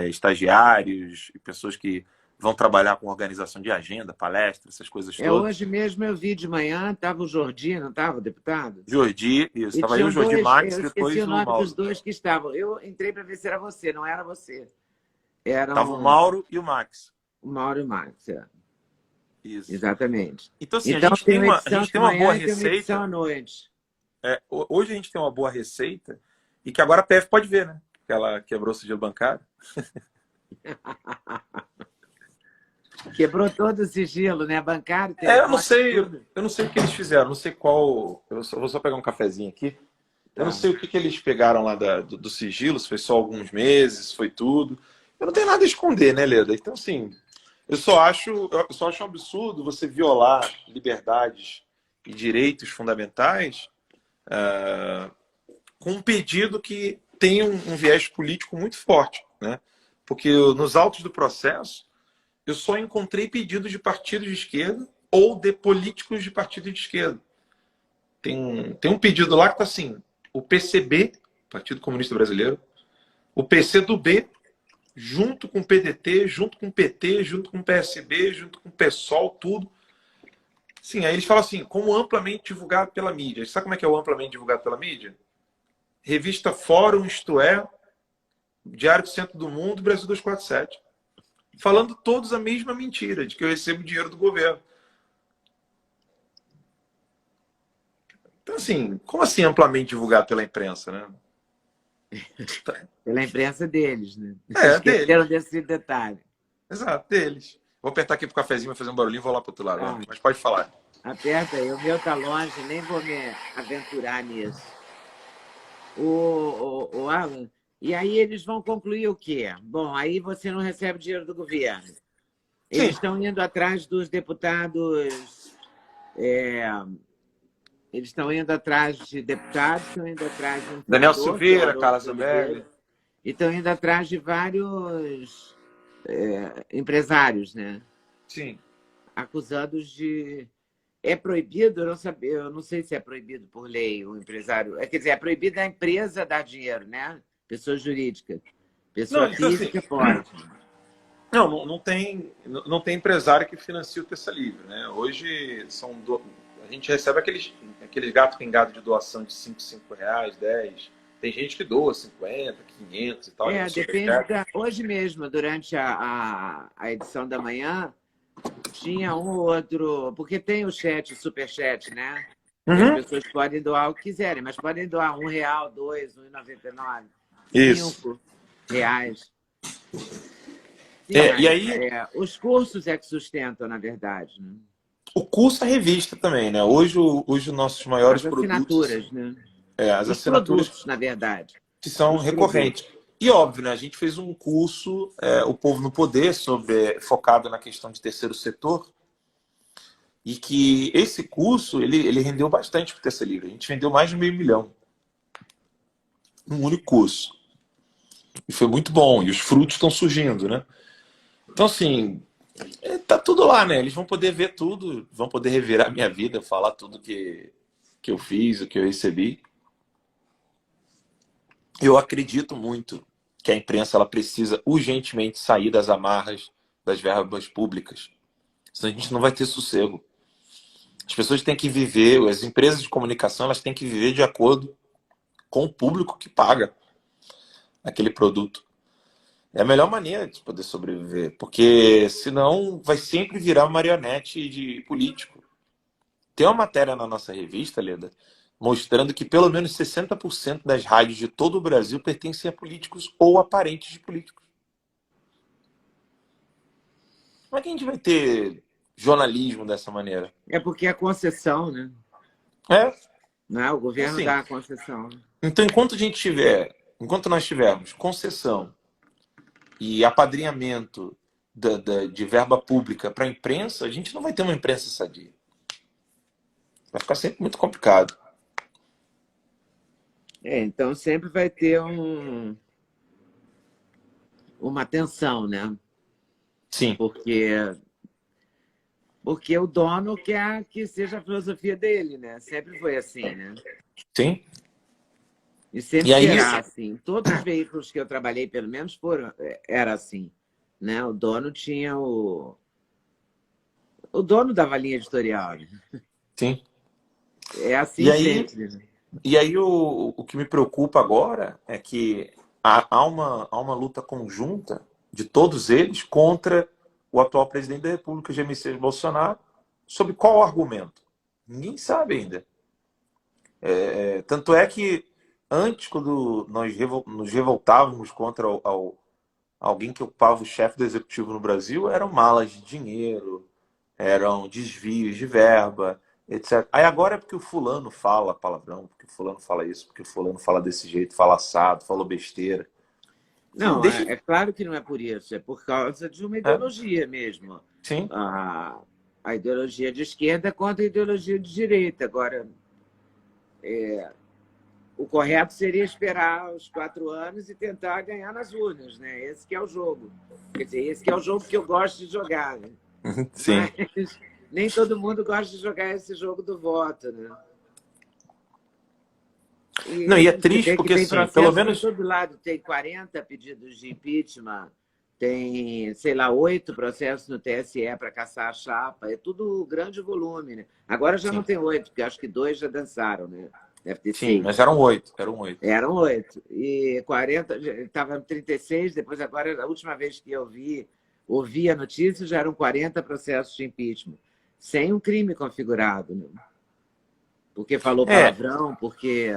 estagiários e pessoas que vão trabalhar com organização de agenda, palestras, essas coisas todas. Hoje mesmo eu vi de manhã, estava o Jordi, não estava, o deputado? Jordi, isso. E Estava aí o tinham Jordi dois, Max, eu esqueci depois o o nome dos Mauro. dois que estavam. Eu entrei para ver se era você, não era você. Tava o Eram Mauro e o Max. o Mauro e o Max, Isso. exatamente. Então, assim, Então tem uma a edição gente de tem uma boa manhã e tem uma edição receita. à noite. Hoje a gente tem uma boa receita e que agora a PF pode ver, né? Que ela quebrou o sigilo bancário. Quebrou todo o sigilo, né? Bancário, Eu não telefone, sei, tudo. eu não sei o que eles fizeram, não sei qual. Vou só pegar um cafezinho aqui. Eu não Tá. sei o que eles pegaram lá do sigilo, se foi só alguns meses, se foi tudo. Eu não tenho nada a esconder, né, Leda? Então, assim, eu só acho um absurdo você violar liberdades e direitos fundamentais com um pedido que tem um viés político muito forte, né? Porque nos autos do processo, eu só encontrei pedidos de partidos de esquerda ou de políticos de partido de esquerda. Tem um pedido lá que está assim: o PCB, Partido Comunista Brasileiro, o PCdoB, junto com o PDT, junto com o PT, junto com o PSB, junto com o PSOL, tudo. Sim, aí eles falam assim, como amplamente divulgado pela mídia. Sabe como é que é o amplamente divulgado pela mídia? Revista Fórum, Isto É, Diário do Centro do Mundo, Brasil 247. Falando todos a mesma mentira, de que eu recebo dinheiro do governo. Então, assim, como assim amplamente divulgado pela imprensa, né? Pela imprensa deles, né? Esqueceram Deles. desse detalhe. Exato, deles. Vou apertar aqui pro cafezinho, vai fazer um barulhinho e vou lá pro outro lado. Tá. Mas pode falar. Aperta aí, o meu tá longe, nem vou me aventurar nisso. O Alan, e aí eles vão concluir o quê? Bom, aí você não recebe dinheiro do governo. Eles Sim. estão indo atrás dos deputados, eles estão indo atrás de deputados, estão indo atrás de um Daniel senador, que é o Silveira, Carla Adolfo de Zambelli. Oliveira, e estão indo atrás de vários empresários, né? Sim. Acusados de... É proibido, eu não sei se é proibido por lei o empresário. Quer dizer, é proibido a empresa dar dinheiro, né? Pessoa jurídica. Não, Pessoa então assim, física pode. não tem empresário que financia o Terça Livre, né? Hoje a gente recebe aqueles gato pingado de doação de 5 reais, 10. Tem gente que doa 50, 500 e tal. Depende da... Hoje mesmo, durante a edição da manhã, tinha um ou outro... Porque tem o chat, o superchat, né? Que as Uhum. pessoas podem doar o que quiserem, mas podem doar R$1, R$2, R$1,99, Isso. R$5. Sim, E mas aí, os cursos é que sustentam, na verdade, né? o curso é revista também, né? Hoje os nossos maiores As produtos, assinaturas, né? as Os assinaturas produtos, na verdade. que são Os recorrentes. produtos. E óbvio, né? A gente fez um curso, O Povo no Poder, focado na questão de terceiro setor, e que esse curso ele rendeu bastante para o Terça Livre. A gente vendeu mais de 500 mil. Um único curso. E foi muito bom. E os frutos estão surgindo, né? Então, assim, tá tudo lá, né? Eles vão poder ver tudo, vão poder revirar a minha vida, falar tudo que eu fiz, o que eu recebi. Eu acredito muito que a imprensa ela precisa urgentemente sair das amarras das verbas públicas. Senão a gente não vai ter sossego. As pessoas têm que viver, as empresas de comunicação elas têm que viver de acordo com o público que paga aquele produto. É a melhor maneira de poder sobreviver, porque senão vai sempre virar marionete de político. Tem uma matéria na nossa revista, Leda, mostrando que pelo menos 60% das rádios de todo o Brasil pertencem a políticos ou a parentes de políticos. Como é que a gente vai ter jornalismo dessa maneira? É porque é concessão, né? É, Não é? O governo assim. dá a concessão. Então, enquanto nós tivermos concessão e apadrinhamento de verba pública para a imprensa, a gente não vai ter uma imprensa sadia. Vai ficar sempre muito complicado. Então sempre vai ter uma tensão, né? Sim, Porque, porque o dono quer que seja a filosofia dele, né? Sempre foi assim, né? sim. E sempre E aí, será assim. Todos os veículos que eu trabalhei, pelo menos, era assim, né? O dono tinha o dono dava linha editorial, né? sim. É E assim aí, sempre, né? o que me preocupa agora é que há uma luta conjunta de todos eles contra o atual presidente da República, Jair Messias Bolsonaro, sobre qual argumento? Ninguém sabe ainda. Tanto é que antes, quando nós nos revoltávamos contra alguém que ocupava o chefe do executivo no Brasil, eram malas de dinheiro, eram desvios de verba, etc. Aí agora é porque o fulano fala palavrão, porque o fulano fala isso, porque o fulano fala desse jeito, fala assado, falou besteira. Sim, Não, é claro que não é por isso, é por causa de uma É, ideologia mesmo. sim, A, a ideologia de esquerda contra a ideologia de direita. Agora, o correto seria esperar os 4 anos e tentar ganhar nas urnas, né? Esse que é o jogo. Quer dizer, esse que é o jogo que eu gosto de jogar, né? sim. Mas nem todo mundo gosta de jogar esse jogo do voto, né? Não, E e é você triste vê que porque, tem assim, pelo processo para menos. todo lado. Tem 40 pedidos de impeachment, tem, sei lá, 8 processos no TSE para caçar a chapa. É tudo grande volume, né? Agora já não Sim, tem 8, porque acho que 2 já dançaram, né? Deve ter sim, 6. mas eram oito, eram oito. Eram 8. E 40, estava em 36, depois agora, a última vez que eu ouvi a notícia, já eram 40 processos de impeachment. Sem um crime configurado, né? Porque falou É, palavrão, porque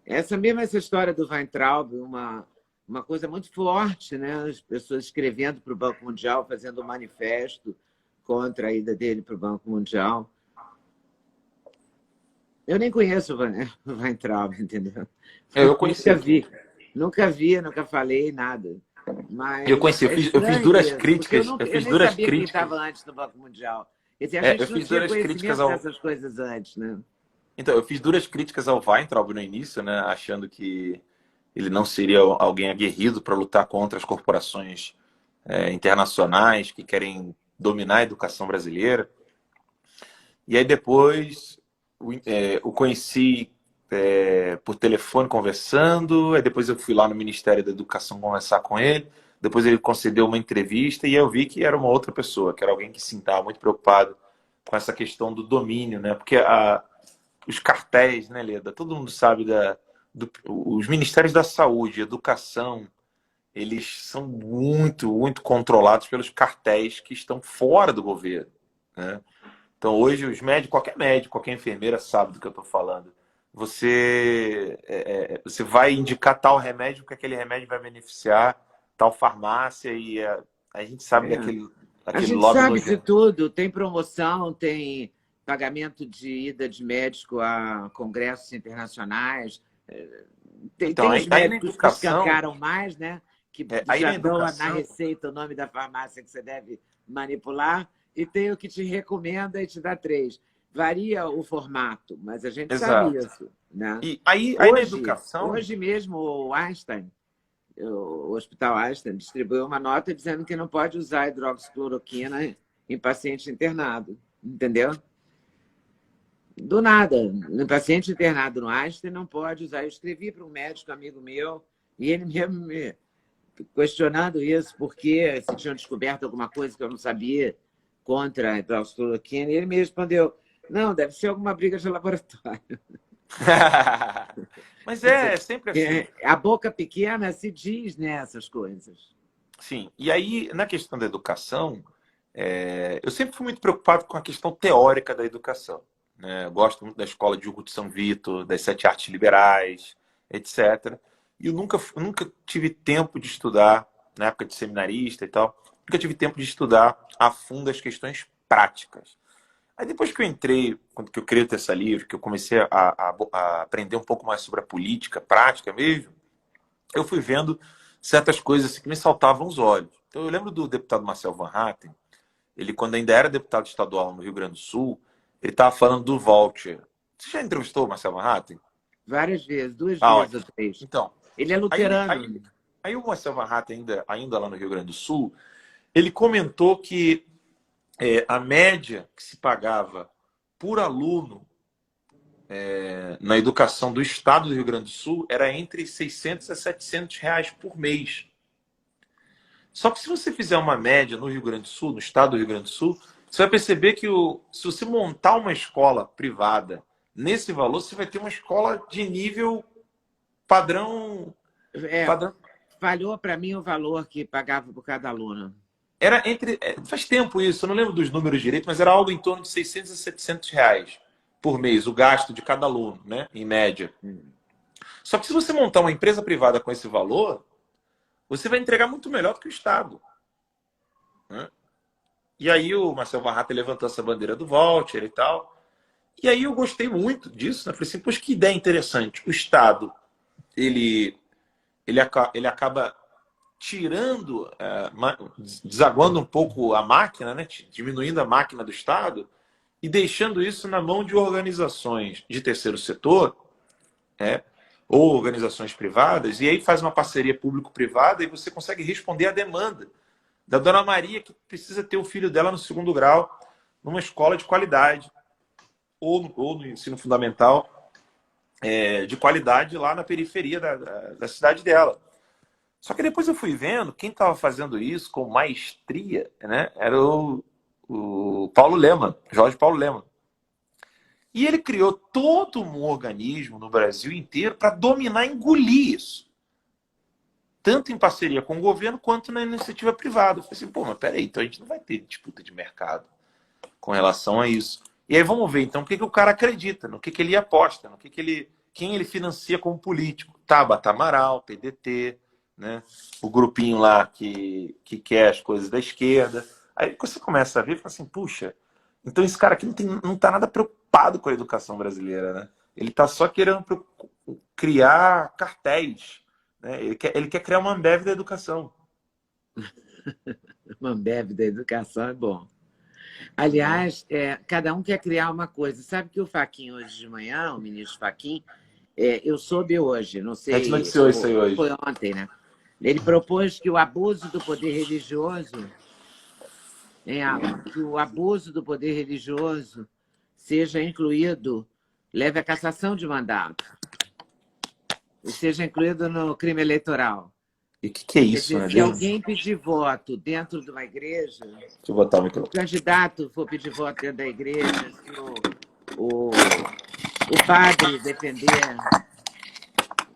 essa história do Weintraub, uma coisa muito forte, né? As pessoas escrevendo para o Banco Mundial, fazendo um manifesto contra a ida dele para o Banco Mundial. Eu nem conheço o Weintraub, entendeu? eu conheci. Nunca vi, nunca falei nada. Eu Mas conheci, eu é fiz, eu fiz estranho duras isso, porque críticas, eu eu fiz nem duras sabia quem críticas. estava antes no Banco Mundial. Quer dizer, a Eu gente não fiz tinha duras críticas conhecimento ao. dessas coisas antes, né? Então, eu fiz duras críticas ao Weintraub no início, né? Achando que ele não seria alguém aguerrido para lutar contra as corporações internacionais que querem dominar a educação brasileira. E aí depois o conheci por telefone conversando, aí depois eu fui lá no Ministério da Educação conversar com ele, depois ele concedeu uma entrevista e eu vi que era uma outra pessoa, que era alguém que sim estava muito preocupado com essa questão do domínio, né? Porque os cartéis, né, Leda? Todo mundo sabe os ministérios da saúde, educação, eles são muito, muito controlados pelos cartéis que estão fora do governo, né? Então, hoje, os médicos, qualquer enfermeira sabe do que eu estou falando. Você vai indicar tal remédio, porque aquele remédio vai beneficiar tal farmácia, e a gente sabe É. A daquele gente lobby sabe de nojento. tudo, tem promoção, tem pagamento de ida de médico a congressos internacionais. Então, Tem os aí na médicos que educação, escancaram mais, né? Que aí já na dão na educação, receita o nome da farmácia que você deve manipular, e tem o que te recomenda e te dá 3. Varia o formato, mas a gente sabe exato. isso, né? E aí na Hoje, educação, hoje mesmo, o Einstein, o Hospital Einstein, distribuiu uma nota dizendo que não pode usar hidroxicloroquina em paciente internado, entendeu? Do nada, um paciente internado no Einstein não pode usar. Eu escrevi para um médico amigo meu e ele mesmo me questionando isso, porque se tinham descoberto alguma coisa que eu não sabia contra a hidroxicloroquina, e ele me respondeu: não, deve ser alguma briga de laboratório. mas Quer dizer, é sempre assim. a boca pequena se diz nessas coisas. Sim. E aí, na questão da educação, eu sempre fui muito preocupado com a questão teórica da educação, né? Eu gosto muito da escola de Hugo de São Vito, das sete artes liberais, etc. E eu nunca tive tempo de estudar, na época de seminarista e tal, nunca tive tempo de estudar a fundo as questões práticas. Aí depois que eu entrei, quando que eu criei o Terça Livre, que eu comecei a aprender um pouco mais sobre a política prática mesmo, eu fui vendo certas coisas assim, que me saltavam os olhos. Então eu lembro do deputado Marcel Van Hatten, ele quando ainda era deputado estadual no Rio Grande do Sul, ele estava falando do voucher. Você já entrevistou o Marcel Van Hatten? Várias vezes, duas Ah, vezes ou ótimo. três. Então, Ele é aí, luterano. aí, aí o Marcel Van Hatten, ainda lá no Rio Grande do Sul, ele comentou que a média que se pagava por aluno na educação do estado do Rio Grande do Sul era entre 600 a 700 reais por mês. Só que se você fizer uma média no Rio Grande do Sul, no estado do Rio Grande do Sul, você vai perceber que se você montar uma escola privada nesse valor, você vai ter uma escola de nível padrão. É, padrão. falhou para mim o valor que pagava por cada aluno. Era entre. Faz tempo isso, eu não lembro dos números direito, mas era algo em torno de 600 a 700 reais por mês, o gasto de cada aluno, né? Em média. Só que se você montar uma empresa privada com esse valor, você vai entregar muito melhor do que o Estado, né? E aí o Marcel Van Hatten levantou essa bandeira do voucher e tal. E aí eu gostei muito disso, né? Falei assim, poxa, que ideia interessante. O Estado, ele, ele acaba tirando, desaguando um pouco a máquina, né? Diminuindo a máquina do Estado e deixando isso na mão de organizações de terceiro setor, né? Ou organizações privadas, e aí faz uma parceria público-privada e você consegue responder à demanda da dona Maria, que precisa ter o filho dela no segundo grau, numa escola de qualidade, ou no ensino fundamental de qualidade lá na periferia da cidade dela. Só que depois eu fui vendo, quem estava fazendo isso com maestria, né, era o Paulo Lemann, Jorge Paulo Lemann. E ele criou todo um organismo no Brasil inteiro para dominar e engolir isso. Tanto em parceria com o governo quanto na iniciativa privada. Eu falei assim, pô, mas peraí, então a gente não vai ter disputa de mercado com relação a isso. E aí vamos ver, então, o que o cara acredita, no que ele aposta, quem ele financia como político. Tabata Amaral, PDT, né? O grupinho lá que quer as coisas da esquerda. Aí você começa a ver e fala assim, puxa, então esse cara aqui não está nada preocupado com a educação brasileira, né? Ele está só querendo criar cartéis, né? Ele quer criar uma Ambev da educação. Uma Ambev da educação é bom. Aliás, cada um quer criar uma coisa. Sabe que o Fachin hoje de manhã, o ministro Fachin, eu soube hoje, não A gente sei, noticiou isso aí hoje. foi ontem, né? Ele propôs que o abuso do poder religioso, seja incluído, leve à cassação de mandato, e seja incluído no crime eleitoral. E o que é Quer isso, dizer, né? se alguém pedir voto dentro de uma igreja, Deixa eu botar o se o microfone. candidato for pedir voto dentro da igreja, se o padre defender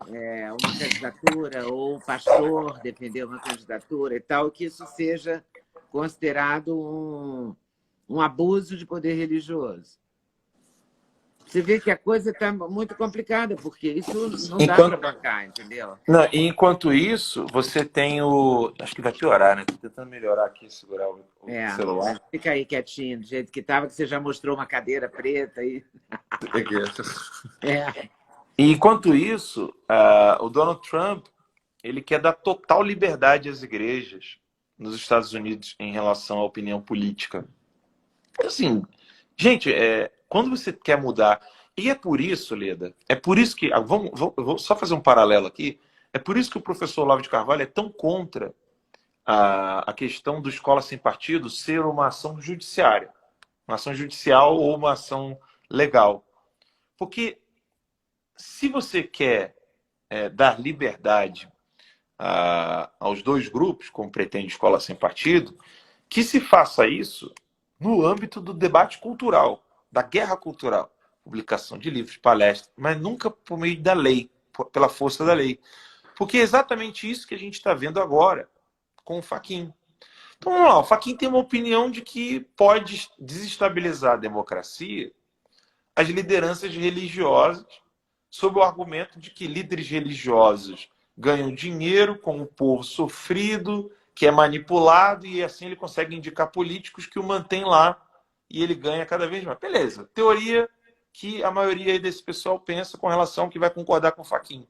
uma candidatura, ou o pastor defender uma candidatura e tal, que isso seja considerado um abuso de poder religioso. Você vê que a coisa está muito complicada, porque isso não dá para bancar, entendeu? Não, e enquanto isso, você tem o. Acho que vai piorar, né? Tô tentando melhorar aqui, segurar o celular. Mas fica aí quietinho, do jeito que estava, que você já mostrou uma cadeira preta aí. E enquanto isso, o Donald Trump ele quer dar total liberdade às igrejas nos Estados Unidos em relação à opinião política. Assim, gente, quando você quer mudar. E é por isso, Leda, é por isso que. Eu vou só fazer um paralelo aqui. É por isso que o professor Olavo de Carvalho é tão contra a questão do escola sem partido ser uma ação judiciária, uma ação judicial ou uma ação legal. Porque se você quer dar liberdade aos dois grupos, como pretende escola sem partido, que se faça isso no âmbito do debate cultural, da guerra cultural, publicação de livros, palestras, mas nunca por meio da lei, pela força da lei. Porque é exatamente isso que a gente está vendo agora com o Fachin. Então, vamos lá, o Fachin tem uma opinião de que pode desestabilizar a democracia as lideranças religiosas, sob o argumento de que líderes religiosos ganham dinheiro com o povo sofrido, que é manipulado, e assim ele consegue indicar políticos que o mantêm lá e ele ganha cada vez mais. Beleza, teoria que a maioria desse pessoal pensa com relação ao que vai concordar com o Fachin.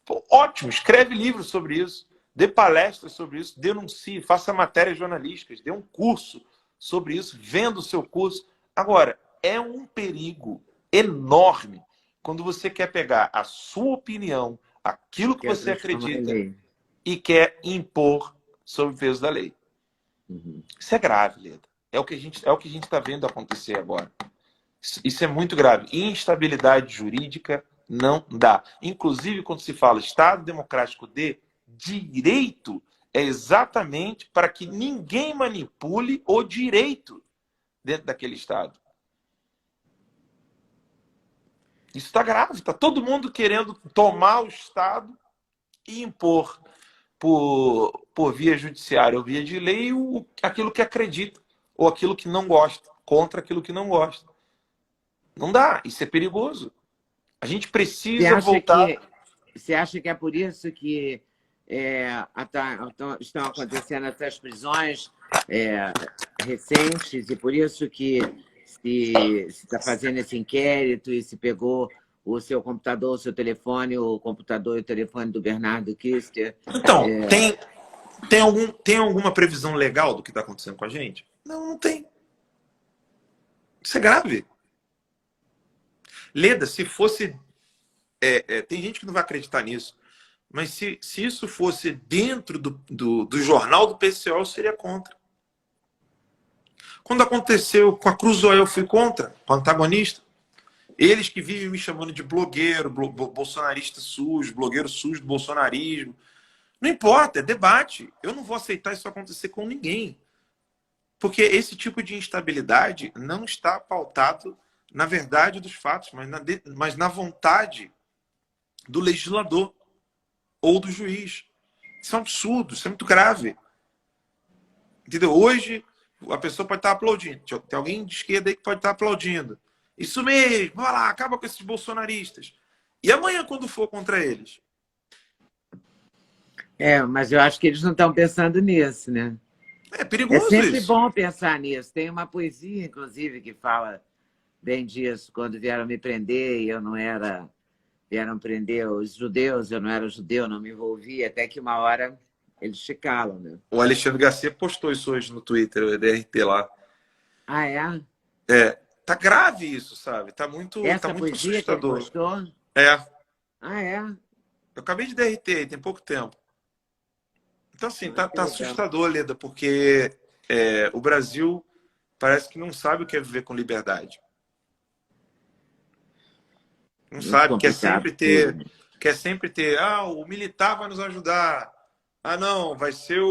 Pô, ótimo, escreve livros sobre isso, dê palestras sobre isso, denuncie, faça matérias jornalísticas, dê um curso sobre isso, venda o seu curso. Agora, é um perigo enorme quando você quer pegar a sua opinião, aquilo que Quer você transformar em acredita, lei. e quer impor sob o peso da lei. Uhum. Isso é grave, Leda. É o que a gente está vendo acontecer agora. Isso é muito grave. Instabilidade jurídica não dá. Inclusive, quando se fala Estado Democrático de Direito, é exatamente para que ninguém manipule o direito dentro daquele Estado. Isso está grave. Está todo mundo querendo tomar o Estado e impor por via judiciária ou via de lei aquilo que acredita ou aquilo que não gosta, contra aquilo que não gosta. Não dá. Isso é perigoso. A gente Você precisa acha voltar. que, você acha que é por isso que estão acontecendo essas prisões recentes e por isso que se está fazendo esse inquérito e se pegou o seu computador, o seu telefone, o computador e o telefone do Bernardo Kister? Então, tem alguma previsão legal do que está acontecendo com a gente? Não, não tem. Isso é grave. Leda, se fosse. Tem gente que não vai acreditar nisso, mas se isso fosse dentro do jornal do PCO, eu seria contra. Quando aconteceu com a Cruzoé, eu fui contra, com o antagonista. Eles que vivem me chamando de blogueiro, bolsonarista sujo, blogueiro sujo do bolsonarismo. Não importa, é debate. Eu não vou aceitar isso acontecer com ninguém. Porque esse tipo de instabilidade não está pautado na verdade dos fatos, mas na vontade do legislador ou do juiz. Isso é um absurdo, isso é muito grave. Entendeu? Hoje, a pessoa pode estar aplaudindo. Tem alguém de esquerda aí que pode estar aplaudindo. Isso mesmo, vai lá, acaba com esses bolsonaristas. E amanhã, quando for contra eles? Mas eu acho que eles não estão pensando nisso, né? É É perigoso sempre isso. bom pensar nisso. Tem uma poesia, inclusive, que fala bem disso, quando vieram me prender e eu não era... Vieram prender os judeus, eu não era judeu, não me envolvi, até que uma hora eles te calam, né? O Alexandre Garcia postou isso hoje no Twitter, o EDRT lá. Ah, é? Tá grave isso, sabe? Tá Essa muito poesia que ele assustador. postou? É. Ah, é? Eu acabei de DRT, tem pouco tempo. Então, assim, Ah, que tá legal. assustador, Leda, porque o Brasil parece que não sabe o que é viver com liberdade. Não Muito sabe, complicado tudo. quer sempre ter, o militar vai nos ajudar. Ah, não, vai ser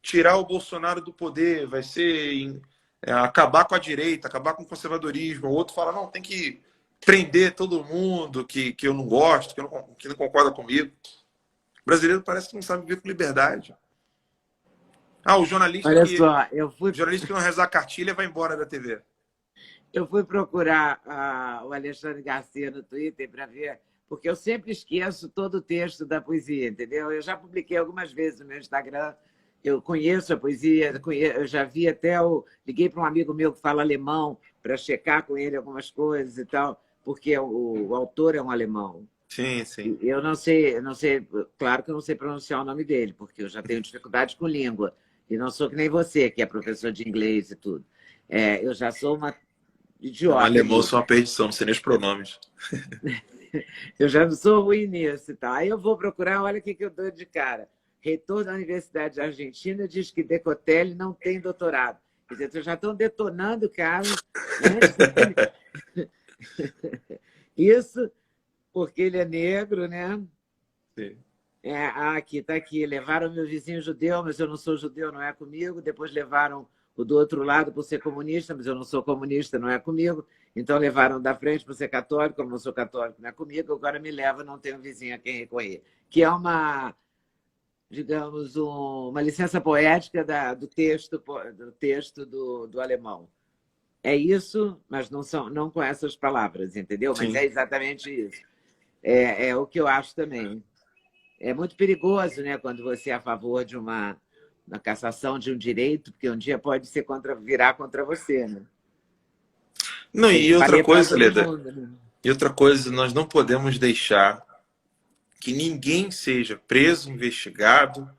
tirar o Bolsonaro do poder, vai ser acabar com a direita, acabar com o conservadorismo. O outro fala, não, tem que prender todo mundo que eu não gosto, que não concorda comigo. O brasileiro parece que não sabe viver com liberdade. O jornalista Olha que, só, não rezar a cartilha vai embora da TV. eu fui procurar o Alexandre Garcia no Twitter para ver, porque eu sempre esqueço todo o texto da poesia, entendeu? Eu já publiquei algumas vezes no meu Instagram, eu conheço a poesia, eu já vi até liguei para um amigo meu que fala alemão para checar com ele algumas coisas e tal, porque o autor é um alemão. Sim, sim. Eu não sei, claro que eu não sei pronunciar o nome dele, porque eu já tenho dificuldade com língua. E não sou que nem você, que é professor de inglês e tudo. Eu já sou uma Não, idiota alemão nisso. são uma perdição, não sei nem os pronomes. Eu já não sou ruim nisso e tal. Aí eu vou procurar, olha o que eu dou de cara. Reitor da Universidade Argentina diz que Decotelli não tem doutorado. Quer dizer, vocês já estão detonando o cara antes dele. Isso porque ele é negro, né? Sim. Aqui, está aqui. Levaram meu vizinho judeu, mas eu não sou judeu, não é comigo. Depois levaram o do outro lado por ser comunista, mas eu não sou comunista, não é comigo. Então levaram da frente por ser católico, eu não sou católico, não é comigo. Agora me leva, não tenho vizinho a quem recorrer. Que é uma, digamos, uma licença poética do texto do alemão. É isso, mas não com essas palavras, entendeu? Mas Sim. é exatamente isso. É o que eu acho também. É muito perigoso, né, quando você é a favor de uma cassação de um direito, porque um dia pode virar contra você, né? Não, Tem que e outra valer para coisa, todo Leda, mundo, né? e outra coisa, nós não podemos deixar que ninguém seja preso, investigado,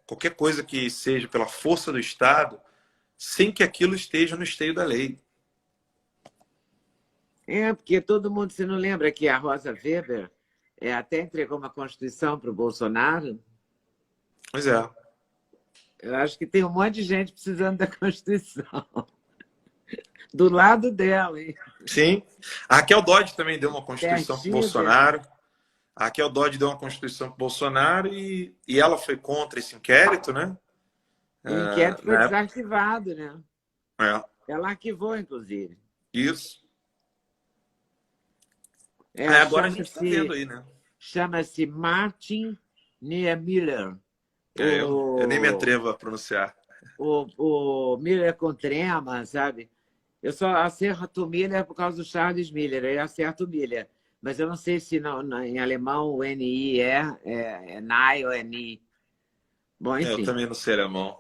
qualquer coisa que seja pela força do Estado, sem que aquilo esteja no esteio da lei. É, porque todo mundo, se não lembra que a Rosa Weber até entregou uma Constituição para o Bolsonaro. Pois é. Eu acho que tem um monte de gente precisando da Constituição. Do lado dela, hein? Sim. A Raquel Dodge também deu uma Constituição para o Pertinho dela. Bolsonaro. A Raquel Dodge deu uma Constituição para o Bolsonaro e ela foi contra esse inquérito, né? O inquérito foi Na época. desarquivado, né? É. Ela arquivou, inclusive. Isso. Agora a gente está vendo Chama-se aí, né? chama-se Martin Niemöller. Eu nem me O, atrevo a pronunciar. o Miller com trema, sabe? Eu só acerto o Miller por causa do Charles Miller, eu acerto o Miller. Mas eu não sei se em alemão o NI é NI ou é NI. Bom, Eu enfim. também não sei alemão.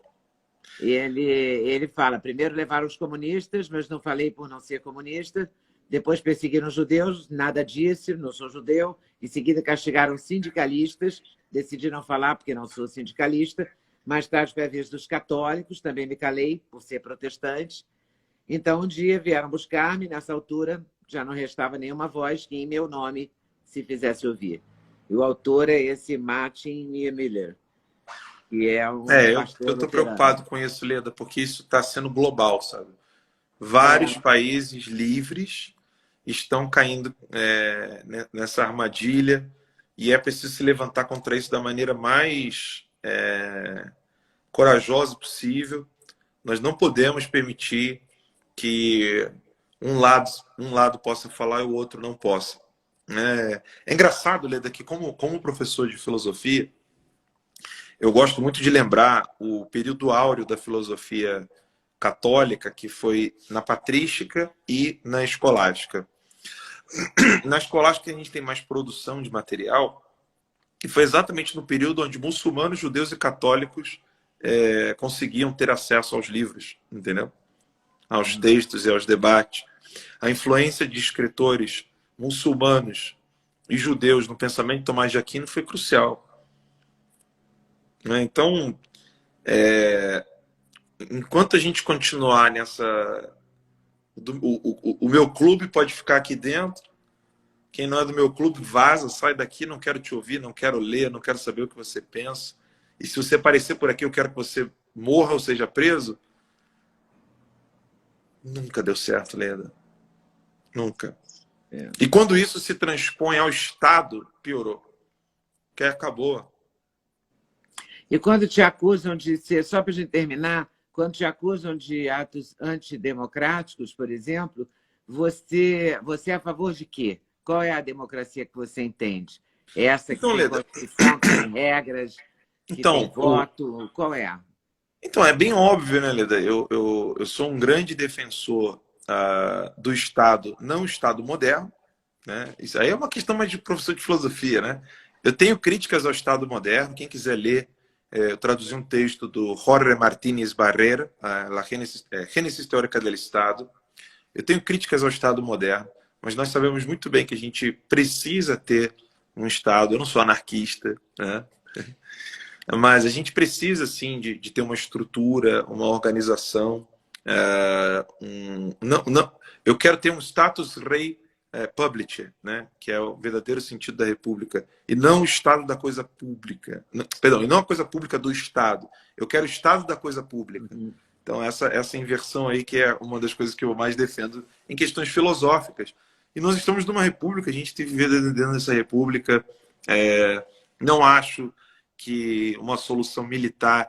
Ele fala, primeiro levaram os comunistas, mas não falei por não ser comunista. Depois perseguiram os judeus, nada disse, não sou judeu. Em seguida castigaram sindicalistas, decidi não falar porque não sou sindicalista. Mais tarde foi a vez dos católicos, também me calei por ser protestante. Então um dia vieram buscar-me, nessa altura já não restava nenhuma voz que em meu nome se fizesse ouvir. E o autor é esse Martin Niemöller, que é um Eu pastor estou luterano. preocupado com isso, Leda, porque isso está sendo global, sabe? Vários países livres estão caindo nessa armadilha e é preciso se levantar contra isso da maneira mais corajosa possível. Nós não podemos permitir que um lado possa falar e o outro não possa. É engraçado, Leda, que como professor de filosofia, eu gosto muito de lembrar o período áureo da filosofia católica, que foi na patrística e na escolástica. Na escolástica a gente tem mais produção de material, e foi exatamente no período onde muçulmanos, judeus e católicos conseguiam ter acesso aos livros, entendeu? Aos textos e aos debates. A influência de escritores muçulmanos e judeus no pensamento de Tomás de Aquino foi crucial. Então, enquanto a gente continuar nessa... O meu clube pode ficar aqui dentro, quem não é do meu clube vaza, sai daqui, não quero te ouvir, não quero ler, não quero saber o que você pensa. E se você aparecer por aqui, eu quero que você morra ou seja preso. Nunca deu certo, Leda. Nunca. E quando isso se transpõe ao Estado, piorou. Que acabou. E quando te acusam de ser, só para a gente terminar, quando te acusam de atos antidemocráticos, por exemplo, você é a favor de quê? Qual é a democracia que você entende? Essa que Então, tem Leda, Constituição, que tem regras, que tem voto? Qual é? Então, é bem óbvio, né, Leda? Eu sou um grande defensor do Estado, não Estado moderno. Né? Isso aí é uma questão mais de professor de filosofia. Né? Eu tenho críticas ao Estado moderno. Quem quiser ler, eu traduzi um texto do Jorge Martínez Barrera, La Gênesis Teórica do Estado. Eu tenho críticas ao Estado moderno, mas nós sabemos muito bem que a gente precisa ter um Estado. Eu não sou anarquista, né? Mas a gente precisa, sim, de ter uma estrutura, uma organização. Eu quero ter um status rei public, né? Que é o verdadeiro sentido da república, e não o estado da coisa pública. Perdão, e não a coisa pública do Estado. Eu quero o estado da coisa pública. Então, essa inversão aí que é uma das coisas que eu mais defendo em questões filosóficas. E nós estamos numa república, a gente tem que viver dentro dessa república. Não acho que uma solução militar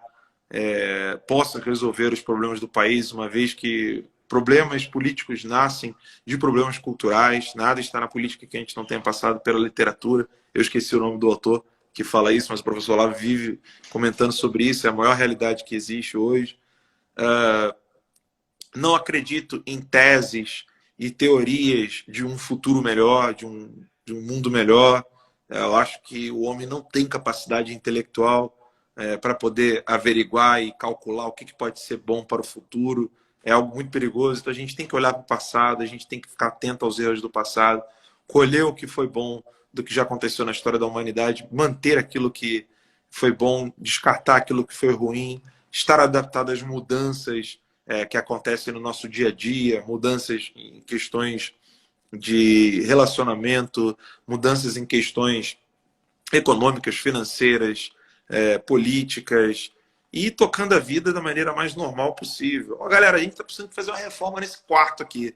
possa resolver os problemas do país, uma vez que problemas políticos nascem de problemas culturais. Nada está na política que a gente não tenha passado pela literatura. Eu esqueci o nome do autor que fala isso, mas o professor Olavo vive comentando sobre isso. É a maior realidade que existe hoje. Não acredito em teses e teorias de um futuro melhor, de um mundo melhor. Eu acho que o homem não tem capacidade intelectual para poder averiguar e calcular o que pode ser bom para o futuro. É algo muito perigoso. Então a gente tem que olhar para o passado, a gente tem que ficar atento aos erros do passado, colher o que foi bom do que já aconteceu na história da humanidade, manter aquilo que foi bom, descartar aquilo que foi ruim, estar adaptado às mudanças que acontecem no nosso dia a dia, mudanças em questões de relacionamento, mudanças em questões econômicas, financeiras, políticas, e tocando a vida da maneira mais normal possível. Ó, galera, a gente está precisando fazer uma reforma nesse quarto aqui.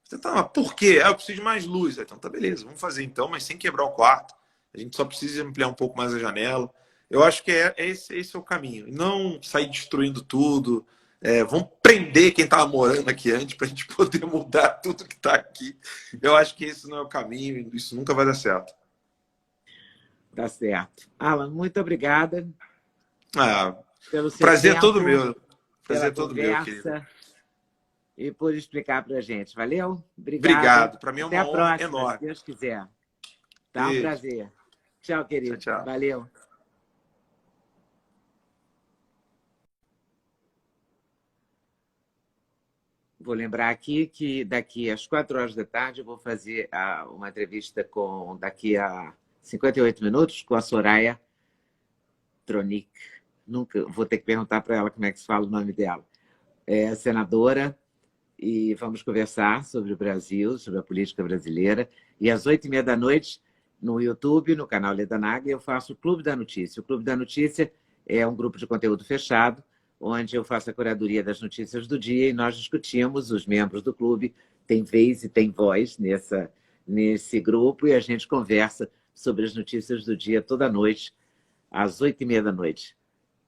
Você tá, mas por quê? Eu preciso de mais luz. Então tá, beleza, vamos fazer então, mas sem quebrar o quarto. A gente só precisa ampliar um pouco mais a janela. Eu acho que esse é o caminho. Não sair destruindo tudo. Vamos prender quem estava morando aqui antes para a gente poder mudar tudo que está aqui. Eu acho que esse não é o caminho. Isso nunca vai dar certo. Tá certo. Alan, muito obrigada pelo seu prazer tempo, todo meu. pela Prazer todo meu, querido. conversa e por explicar para a gente. Valeu? Obrigada. Obrigado. Para mim é Até uma a honra próxima, se enorme. Deus quiser. Tá um Beijo. prazer. Tchau, querido. Tchau, tchau. Valeu. Vou lembrar aqui que daqui às 4 horas da tarde eu vou fazer uma entrevista daqui a 58 minutos com a Soraya Tronic. Nunca vou ter que perguntar para ela como é que se fala o nome dela. É senadora, e vamos conversar sobre o Brasil, sobre a política brasileira. E às 8h30 da noite, no YouTube, no canal Leda Nagli, eu faço o Clube da Notícia. O Clube da Notícia é um grupo de conteúdo fechado, onde eu faço a curadoria das notícias do dia e nós discutimos, os membros do clube têm vez e têm voz nesse grupo, e a gente conversa sobre as notícias do dia toda noite, às 8h30 da noite,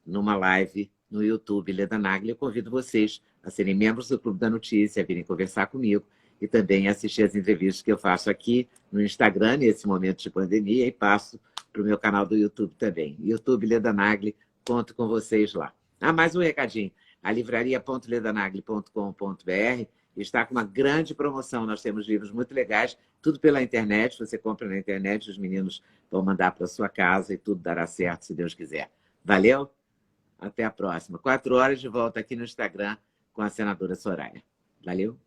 numa live no YouTube Leda Nagli. Eu convido vocês a serem membros do Clube da Notícia, a virem conversar comigo e também assistir as entrevistas que eu faço aqui no Instagram, nesse momento de pandemia, e passo para o meu canal do YouTube também. YouTube Leda Nagli, conto com vocês lá. Mais um recadinho. A livraria.ledanagli.com.br está com uma grande promoção. Nós temos livros muito legais, tudo pela internet. Você compra na internet, os meninos vão mandar para sua casa e tudo dará certo, se Deus quiser. Valeu? Até a próxima. 4 horas de volta aqui no Instagram com a senadora Soraya. Valeu?